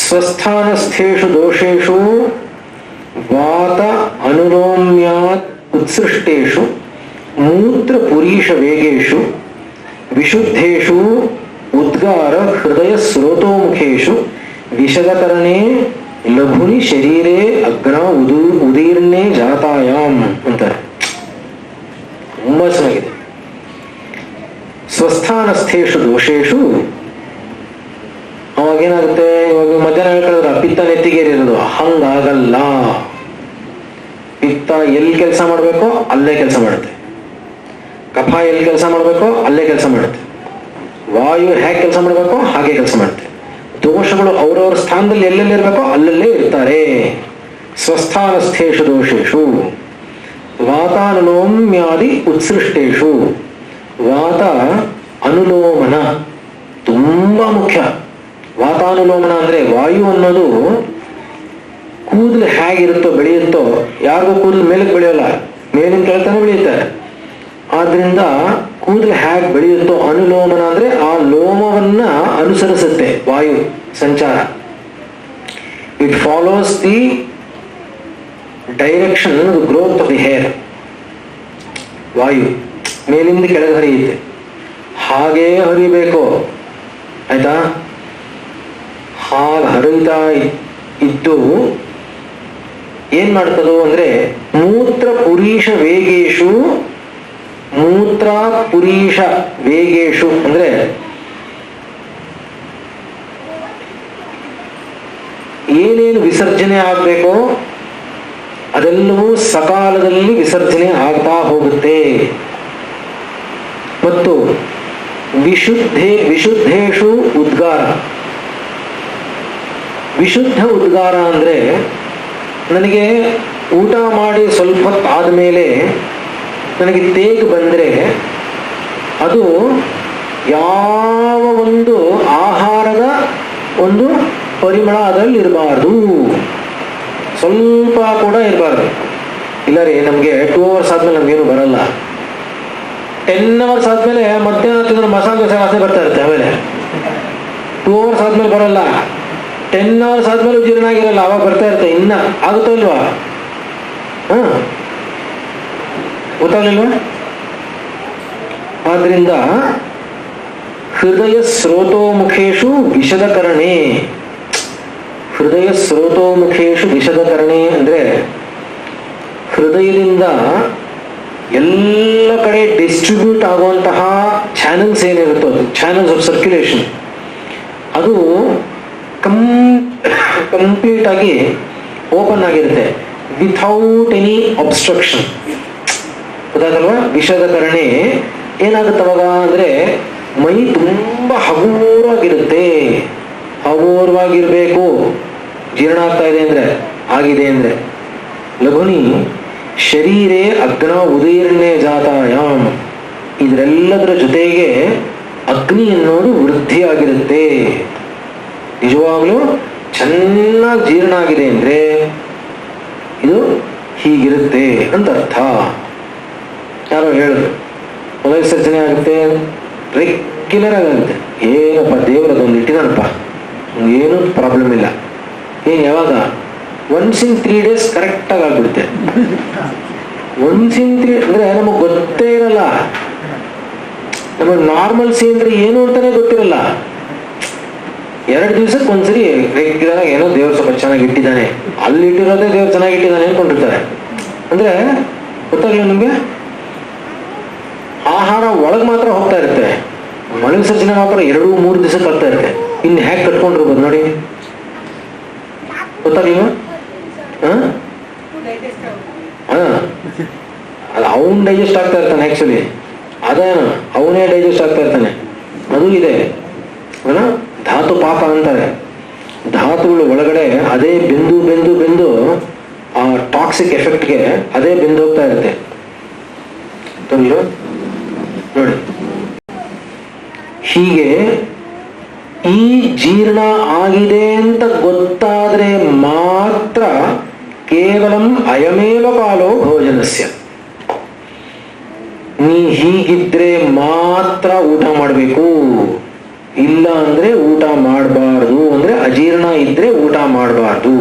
ಸ್ವಸ್ಥಾನಸ್ಥೇಷು ದೋಷೇಷು ವಾತ ಅನುಲೋಮ್ಯಾತ್ ಉತ್ಸೃಷ್ಟೇಷು ಮೂತ್ರ ಪುರೀಷ ವೇಗೇಶು ವಿಶುದ್ಧೇಷು ಉದ್ಗಾರ ಹೃದಯ ಸ್ರೋತೋಮುಖೇಶು ವಿಷದಕರಣೆ ಲಘುನಿ ಶರೀರೇ ಅಗ್ನ ಉದೀರ್ಣೆ ಜಾತಾಯಾಮ್ ಅಂತಾರೆ. ತುಂಬಾ ಚೆನ್ನಾಗಿದೆ. ಸ್ವಸ್ಥಾನಸ್ಥೇಷು ದೋಷೇಷು, ಅವಾಗೇನಾಗುತ್ತೆ, ಇವಾಗ ಮಧ್ಯಾಹ್ನ ಹೇಳ್ಕೊಳ್ಳೋದ್ರ ಪಿತ್ತ ನೆತ್ತಿಗೇರಿರೋದು, ಹಂಗಾಗಲ್ಲ. ಪಿತ್ತ ಎಲ್ಲಿ ಕೆಲಸ ಮಾಡಬೇಕೋ ಅಲ್ಲೇ ಕೆಲಸ ಮಾಡುತ್ತೆ, ಕಫ ಎಲ್ಲಿ ಕೆಲಸ ಮಾಡಬೇಕೋ ಅಲ್ಲೇ ಕೆಲಸ ಮಾಡುತ್ತೆ, ವಾಯು ಹೇಗೆ ಕೆಲಸ ಮಾಡಬೇಕೋ ಹಾಗೆ ಕೆಲಸ ಮಾಡುತ್ತೆ. ದೋಷಗಳು ಅವರವರ ಸ್ಥಾನದಲ್ಲಿ ಎಲ್ಲೆಲ್ಲಿ ಇರಬೇಕೋ ಅಲ್ಲಲ್ಲೇ ಇರ್ತಾರೆ. ಸ್ವಸ್ಥಾನಸ್ಥೇಷು ದೋಷೇಷು ವಾತಾನುಲೋಮ್ಯಾದಿ ಉತ್ಸೃಷ್ಟೇಷು. ವಾತ ಅನುಲೋಮನ ತುಂಬಾ ಮುಖ್ಯ. ವಾತಾನುಲೋಮನ ಅಂದ್ರೆ ವಾಯು ಅನ್ನೋದು ಕೂದಲು ಹೇಗಿರುತ್ತೋ ಬೆಳೆಯುತ್ತೋ, ಯಾರಿಗೂ ಕೂದಲು ಮೇಲಕ್ಕೆ ಬೆಳೆಯೋಲ್ಲ, ಮೇಲಿನ ಕೆಳತಾನೆ ಬೆಳೆಯುತ್ತೆ. ಆದ್ರಿಂದ ಕೂದಲು ಹೇಗೆ ಬೆಳೆಯುತ್ತೋ ಅನುಲೋಮನ ಅಂದ್ರೆ ಆ ಲೋಮವನ್ನ ಅನುಸರಿಸುತ್ತೆ ವಾಯು ಸಂಚಾರ. It follows the direction growth of the hair. ವಾಯು ಮೇಲಿಂದ ಕೆಳಗೆ ಹರಿಯುತ್ತೆ, ಹಾಗೇ ಹರಿಬೇಕು. ಆಯ್ತಾ? ಹಾಗೆ ಹರಿತಾ ಇದ್ದು ಏನ್ ಮಾಡ್ತದೋ ಅಂದ್ರೆ ಮೂತ್ರ ಪುರೀಷ ವೇಗೇಶು ಅಂದ್ರೆ ಏನೇನು ವಿಸರ್ಜನೆ ಆಗ್ಬೇಕೋ ಅದೆಲ್ಲವೂ ಸಕಾಲದಲ್ಲಿ ವಿಸರ್ಜನೆ ಆಗ್ತಾ ಹೋಗುತ್ತೆ. ಮತ್ತು ವಿಶುದ್ಧೇಶು ಉದ್ಗಾರ. ವಿಶುದ್ಧ ಉದ್ಗಾರ ಅಂದ್ರೆ ನನಗೆ ಊಟ ಮಾಡಿ ಸ್ವಲ್ಪ ಹೊತ್ತು ಆದಮೇಲೆ ನನಗೆ ತೇಗು ಬಂದರೆ ಅದು ಯಾವ ಒಂದು ಆಹಾರದ ಒಂದು ಪರಿಮಳ ಅದರಲ್ಲಿ ಇರಬಾರ್ದು, ಸ್ವಲ್ಪ ಕೂಡ ಇರಬಾರ್ದು. ಇಲ್ಲ ರೀ, ನಮಗೆ 2 hours ಆದ್ಮೇಲೆ ನಮ್ಗೇನು ಬರಲ್ಲ. 10 hours ಆದ್ಮೇಲೆ ಮಧ್ಯಾಹ್ನ ತಿಂದ್ರೆ ಮಸಾಲೆ ದೋಸೆ ವಾಸನೆ ಬರ್ತಾ ಇರುತ್ತೆ. ಆಮೇಲೆ 2 hours ಆದ್ಮೇಲೆ ಬರಲ್ಲ, 10 hours ಆದ್ಮೇಲೆ ಜೀರ್ಣ ಆಗಿರಲ್ಲ, ಅವಾಗ ಬರ್ತಾ ಇರುತ್ತೆ. ಇನ್ನ ಆಗುತ್ತಲ್ವಾ? ಗೊತ್ತಾಗಲಿಲ್ವಾ? ಆದ್ರಿಂದ ಹೃದಯ ಸ್ರೋತೋಮುಖೇಶು ವಿಷದಕರಣೆ. ಹೃದಯ ಸ್ರೋತೋಮುಖೇಶು ವಿಷದಕರಣೆ ಅಂದ್ರೆ ಹೃದಯದಿಂದ ಎಲ್ಲ ಕಡೆ ಡಿಸ್ಟ್ರಿಬ್ಯೂಟ್ ಆಗುವಂತಹ ಚಾನೆಲ್ಸ್ ಏನಿರುತ್ತೋ, ಚಾನೆಲ್ಸ್ ಆಫ್ ಸರ್ಕ್ಯುಲೇಷನ್, ಅದು ಕಂಪ್ಲೀಟ್ ಆಗಿ ಓಪನ್ ಆಗಿರುತ್ತೆ ವಿಥೌಟ್ ಎನಿ ಅಬ್ಸ್ಟ್ರಕ್ಷನ್. ಗೊತ್ತಾಗಲ್ವಾ? ವಿಷದ ಕರಣೆ ಏನಾಗುತ್ತೆ ಅವಾಗ ಅಂದ್ರೆ ಮೈ ತುಂಬಾ ಹಗುರವಾಗಿರುತ್ತೆ. ಹಗುರವಾಗಿರ್ಬೇಕು. ಜೀರ್ಣ ಆಗ್ತಾ ಇದೆ ಅಂದ್ರೆ, ಆಗಿದೆ ಅಂದ್ರೆ. ಲಘುನಿ ಶರೀರೇ ಅಗ್ನ ಉದೀರ್ಣೆ ಜಾತಾಯಾಮ್. ಇದರೆಲ್ಲದರ ಜೊತೆಗೆ ಅಗ್ನಿ ಅನ್ನೋದು ವೃದ್ಧಿಯಾಗಿರುತ್ತೆ. ನಿಜವಾಗ್ಲೂ ಚೆನ್ನಾಗಿ ಜೀರ್ಣ ಆಗಿದೆ ಅಂದ್ರೆ ಇದು ಹೀಗಿರುತ್ತೆ ಅಂತ ಅರ್ಥ. ಯಾರೋ ಹೇಳಿದ್ರು ಮಲ ವಿಸರ್ಜನೆ ಆಗುತ್ತೆ, ರೆಗ್ಯುಲರ್ ಆಗುತ್ತೆ. ಏನಪ್ಪ ದೇವರದೊಂದು ಇಟ್ಟಿದಾನಪ್ಪ, ಏನೂ ಪ್ರಾಬ್ಲಮ್ ಇಲ್ಲ. ಏನ್ ಯಾವಾಗ? ಒನ್ಸ್ ಇನ್ 3 days ಕರೆಕ್ಟಾಗಿ ಆಗ್ಬಿಡುತ್ತೆ. ಒನ್ಸ್ ಇನ್ 3 ಅಂದ್ರೆ ನಮಗೆ ಗೊತ್ತೇ ಇರಲ್ಲ. ನಮಗೆ ನಾರ್ಮಲ್ಸಿ ಅಂದ್ರೆ ಏನು ಅಂತಾನೆ ಗೊತ್ತಿರಲ್ಲ. 2 ದಿವಸಕ್ಕೆ ಒಂದ್ಸರಿ ರೆಗ್ಯುಲರ್ ಆಗಿ ಏನೋ ದೇವ್ರು ಸ್ವಲ್ಪ ಚೆನ್ನಾಗಿ ಇಟ್ಟಿದ್ದಾನೆ, ಅಲ್ಲಿ ಇಟ್ಟಿರೋದೇ ದೇವ್ರು ಚೆನ್ನಾಗಿ ಇಟ್ಟಿದ್ದಾನೆ ಅನ್ಕೊಂಡಿರ್ತಾರೆ. ಅಂದ್ರೆ ಗೊತ್ತಾಗಲ್ಲ ನಿಮ್ಗೆ, ಆಹಾರ ಒಳಗೆ ಮಾತ್ರ ಹೋಗ್ತಾ ಇರುತ್ತೆ, ಮಲ ವಿಸರ್ಜನೆ ಮಾತ್ರ 2-3 ದಿವಸಕ್ಕೆ ಆಗ್ತಾ ಇರುತ್ತೆ. ಇನ್ನು ಹೇಗೆ ಕಟ್ಕೊಂಡಿರ್ಬೋದು ನೋಡಿ. ಗೊತ್ತಾಗಲಿಲ್ಲ? ಅದು ಅವನ್ ಡೈಜೆಸ್ಟ್ ಆಗ್ತಾ ಇರ್ತಾನೆ. ಆಕ್ಚುಲಿ ಅದೇನು ಅವನೇ ಡೈಜೆಸ್ಟ್ ಆಗ್ತಾ ಇರ್ತಾನೆ. ಅದು ಇದೆ ಧಾತು ಪಾಕ ಅಂತಾರೆ. ಧಾತುಗಳು ಒಳಗಡೆ ಅದೇ ಬೆಂದು ಆ ಟಾಕ್ಸಿಕ್ ಎಫೆಕ್ಟ್ಗೆ ಅದೇ ಬೆಂದು ಹೋಗ್ತಾ ಇರುತ್ತೆ. ನೋಡಿ, ಹೀಗೆ ಈ ಜೀರ್ಣ ಆಗಿದೆ ಅಂತ ಗೊತ್ತಾದ್ರೆ ಮಾತ್ರ ಕೇವಲಂ ಅಯಮೇವ ಕಾಲೋ ಭೋಜನಸ್ಯ. ನೀ ಹೀಗಿದ್ರೆ ಮಾತ್ರ ಊಟ ಮಾಡಬೇಕು, ಇಲ್ಲ ಅಂದ್ರೆ ಊಟ ಮಾಡಬಾರ್ದು. ಅಂದ್ರೆ ಅಜೀರ್ಣ ಇದ್ರೆ ಊಟ ಮಾಡಬಾರ್ದು.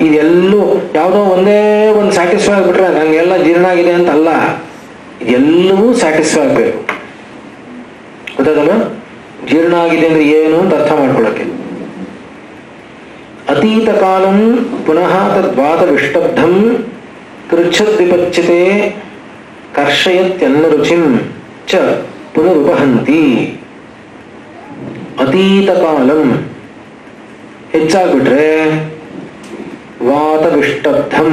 ಇದೆಲ್ಲೂ ಯಾವುದೋ ಒಂದೇ ಒಂದು ಸ್ಯಾಟಿಸ್ಫೈ ಆಗ್ಬಿಟ್ರೆ ನಂಗೆಲ್ಲ ಜೀರ್ಣ ಆಗಿದೆ ಅಂತ ಅಲ್ಲ, ಇದೆಲ್ಲವೂ ಸ್ಯಾಟಿಸ್ಫೈ ಆಗ್ಬೇಕು. ಗೊತ್ತಾಗಲ್ಲ? ಜೀರ್ಣ ಆಗಿದೆ ಅಂದ್ರೆ ಏನು ಅಂತ ಅರ್ಥ ಮಾಡ್ಕೊಳ್ಳಕ್ಕೆ. ಅತೀತ ಕಾಲಂ ಪುನಃ ತದ್ವಾತ ವಿಷ್ಟಬ್ಧಂ ಕೃಚ್ಛದ್ವಿಪಚ್ಯತೆ ಕರ್ಷಯತ್ಯನ್ನ ರುಚಿಂ ಚ ಪುನರುಪಹಂತಿ. ಅತೀತ ಕಾಲಂ ಹೆಚ್ಚಾಗ್ಬಿಟ್ರೆ ವಾತ ವಿಷ್ಟಬ್ಧಂ,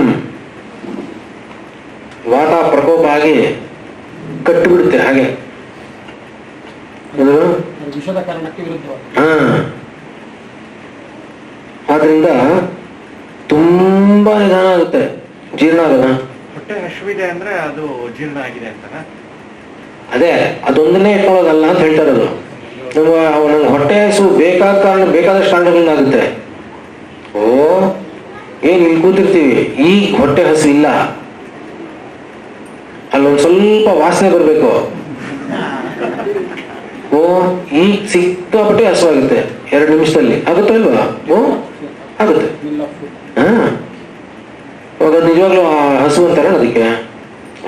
ವಾತ ಪ್ರಕೋಪ ಆಗಿ ಕಟ್ಟಿಬಿಡುತ್ತೆ. ಹಾಗೆ ವಿಷದ ಕಾರಣಕ್ಕೆ ವಿರುದ್ಧ. ಆದ್ರಿಂದ ತುಂಬಾ ನಿಧಾನ ಆಗುತ್ತೆ ಜೀರ್ಣ ಆಗೋದ. ಹೊಟ್ಟೆ ಹಸಿವಿದೆ ಅಂದ್ರೆ ಅದು ಜೀರ್ಣ ಆಗಿದೆ ಅಂತಾನ? ಅದೇ ಅದೊಂದನ್ನೇ ಇಟ್ಕೊಳ್ಳೋದಲ್ಲ ಅಂತ ಹೇಳ್ತಾ ಇರೋದು. ನಮ್ಗೆ ಹೊಟ್ಟೆ ಹಸು ಬೇಕಾದಷ್ಟು ಕಾರಣಗಳಿಂದ ಆಗುತ್ತೆ. ಏನ್ ಇಲ್ಲಿ ಕೂತಿರ್ತೀವಿ, ಈಗ ಹೊಟ್ಟೆ ಹಸು ಇಲ್ಲ, ಅಲ್ಲೊಂದ್ ಸ್ವಲ್ಪ ವಾಸನೆ ಬರ್ಬೇಕು, ಓ ಈಗ ಸಿಕ್ಕಾಪಟ್ಟೆ ಹಸುವಾಗುತ್ತೆ 2 ನಿಮಿಷದಲ್ಲಿ, ಆಗುತ್ತೆ ಅಲ್ವಾ? ಓ ಆಗುತ್ತೆ. ಹಾ, ಅವಾಗ ನಿಜವಾಗ್ಲೂ ಆ ಹಸು ಅಂತಾರ ಅದಕ್ಕೆ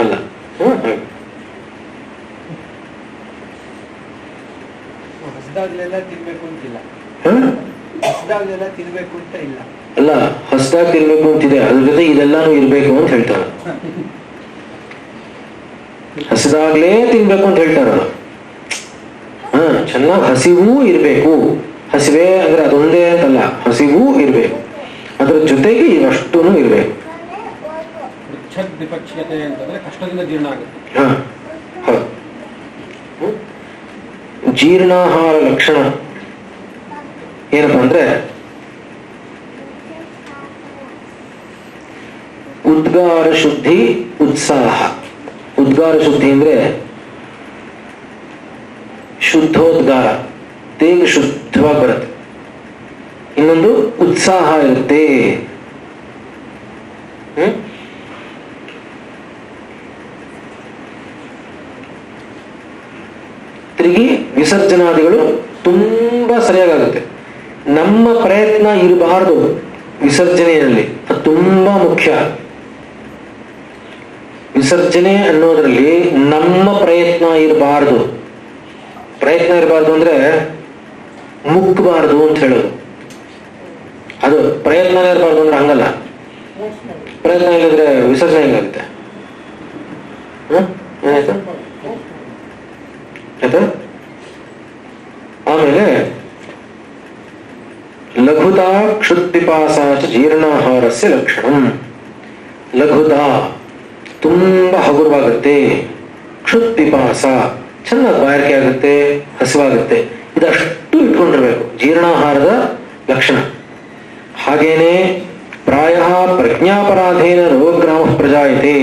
ಅಲ್ಲ. ಹಸ್ದಾಗ್ಲೆಲ್ಲ ತಿನ್ಬೇಕು ಅಂತಿಲ್ಲ, ಹಸ್ದಾಗ್ಲೆಲ್ಲ ತಿನ್ಬೇಕು ಅಂತ ಇಲ್ಲ. ಅಲ್ಲ, ಹಸ್ದಾಗ ತಿನ್ಬೇಕು ಅಂತಿದೆ, ಅದ್ರ ಜೊತೆ ಇದೆಲ್ಲಾನು ಇರ್ಬೇಕು ಅಂತ ಹೇಳ್ತಾರೆ. ಹಸಿದಾಗ್ಲೇ ತಿನ್ಬೇಕು ಅಂತ ಹೇಳ್ತಾರ. ಹಾ, ಚೆನ್ನಾಗಿ ಹಸಿವೂ ಇರ್ಬೇಕು. ಹಸಿವೆ ಅಂದ್ರೆ ಅದೊಂದೇ ಅಂತಲ್ಲ, ಹಸಿವೂ ಇರ್ಬೇಕು, ಅದ್ರ ಜೊತೆಗೆ ಇವಷ್ಟೂ ಇರ್ಬೇಕು. ವಿಪಕ್ಷತೆ ಅಂತಂದ್ರೆ ಕಷ್ಟದಿಂದ ಜೀರ್ಣ ಆಗುತ್ತೆ. ಹಾ, ಹೌದು. ಜೀರ್ಣಾಹಾರ ಲಕ್ಷಣ ಏನಪ್ಪಾ ಅಂದ್ರೆ ಉದ್ಗಾರ ಶುದ್ಧಿ, ಉತ್ಸಾಹ. ಉದ್ಗಾರ ಶುದ್ಧಿ ಅಂದ್ರೆ ಶುದ್ಧೋದ್ಗಾರ, ತೇಗ ಶುದ್ಧವಾಗಿ ಬರುತ್ತೆ. ಇನ್ನೊಂದು ಉತ್ಸಾಹ ಇರುತ್ತೆ. ತಿರುಗಿ ವಿಸರ್ಜನಾದಿಗಳು ತುಂಬಾ ಸರಿಯಾಗುತ್ತೆ. ನಮ್ಮ ಪ್ರಯತ್ನ ಇರಬಾರದು ವಿಸರ್ಜನೆಯಲ್ಲಿ, ಅದು ತುಂಬಾ ಮುಖ್ಯ. ವಿಸರ್ಜನೆ ಅನ್ನೋದ್ರಲ್ಲಿ ನಮ್ಮ ಪ್ರಯತ್ನ ಇರಬಾರ್ದು. ಪ್ರಯತ್ನ ಇರಬಾರ್ದು ಅಂದ್ರೆ ಮುಗ್ಗಬಾರ್ದು ಅಂತ ಹೇಳೋದು. ಅದು ಪ್ರಯತ್ನ ಇರಬಾರ್ದು ಅಂದ್ರೆ ಹಂಗಲ್ಲ. ಪ್ರಯತ್ನ ಇಲ್ಲದ್ರೆ ವಿಸರ್ಜನೆ ಹೆಂಗಾಗುತ್ತೆ? ಏನಾಯ್ತು? ಆಯ್ತಾ? ಆಮೇಲೆ ಲಘುತಾ ಕ್ಷುತ್ಪಿಪಾಸ ಜೀರ್ಣಾಹಾರಸ್ಯ ಲಕ್ಷಣಂ. ಲಘುತಾ ತುಂಬಾ ಹಗುರವಾಗುತ್ತೆ, ಕ್ಷುತ್ಪಿಪಾಸ ಚೆನ್ನಾಗಿ ಬಾಯಾರಿಕೆ ಆಗುತ್ತೆ, ಹಸಿವಾಗುತ್ತೆ. ಇದಷ್ಟು ಇಟ್ಕೊಂಡಿರ್ಬೇಕು, ಜೀರ್ಣಾಹಾರದ ಲಕ್ಷಣ. ಹಾಗೇನೆ ಪ್ರಾಯ ಪ್ರಜ್ಞಾಪರಾಧೇನ ರೋಗಗ್ರಾಮ ಪ್ರಜಾಯತೆ.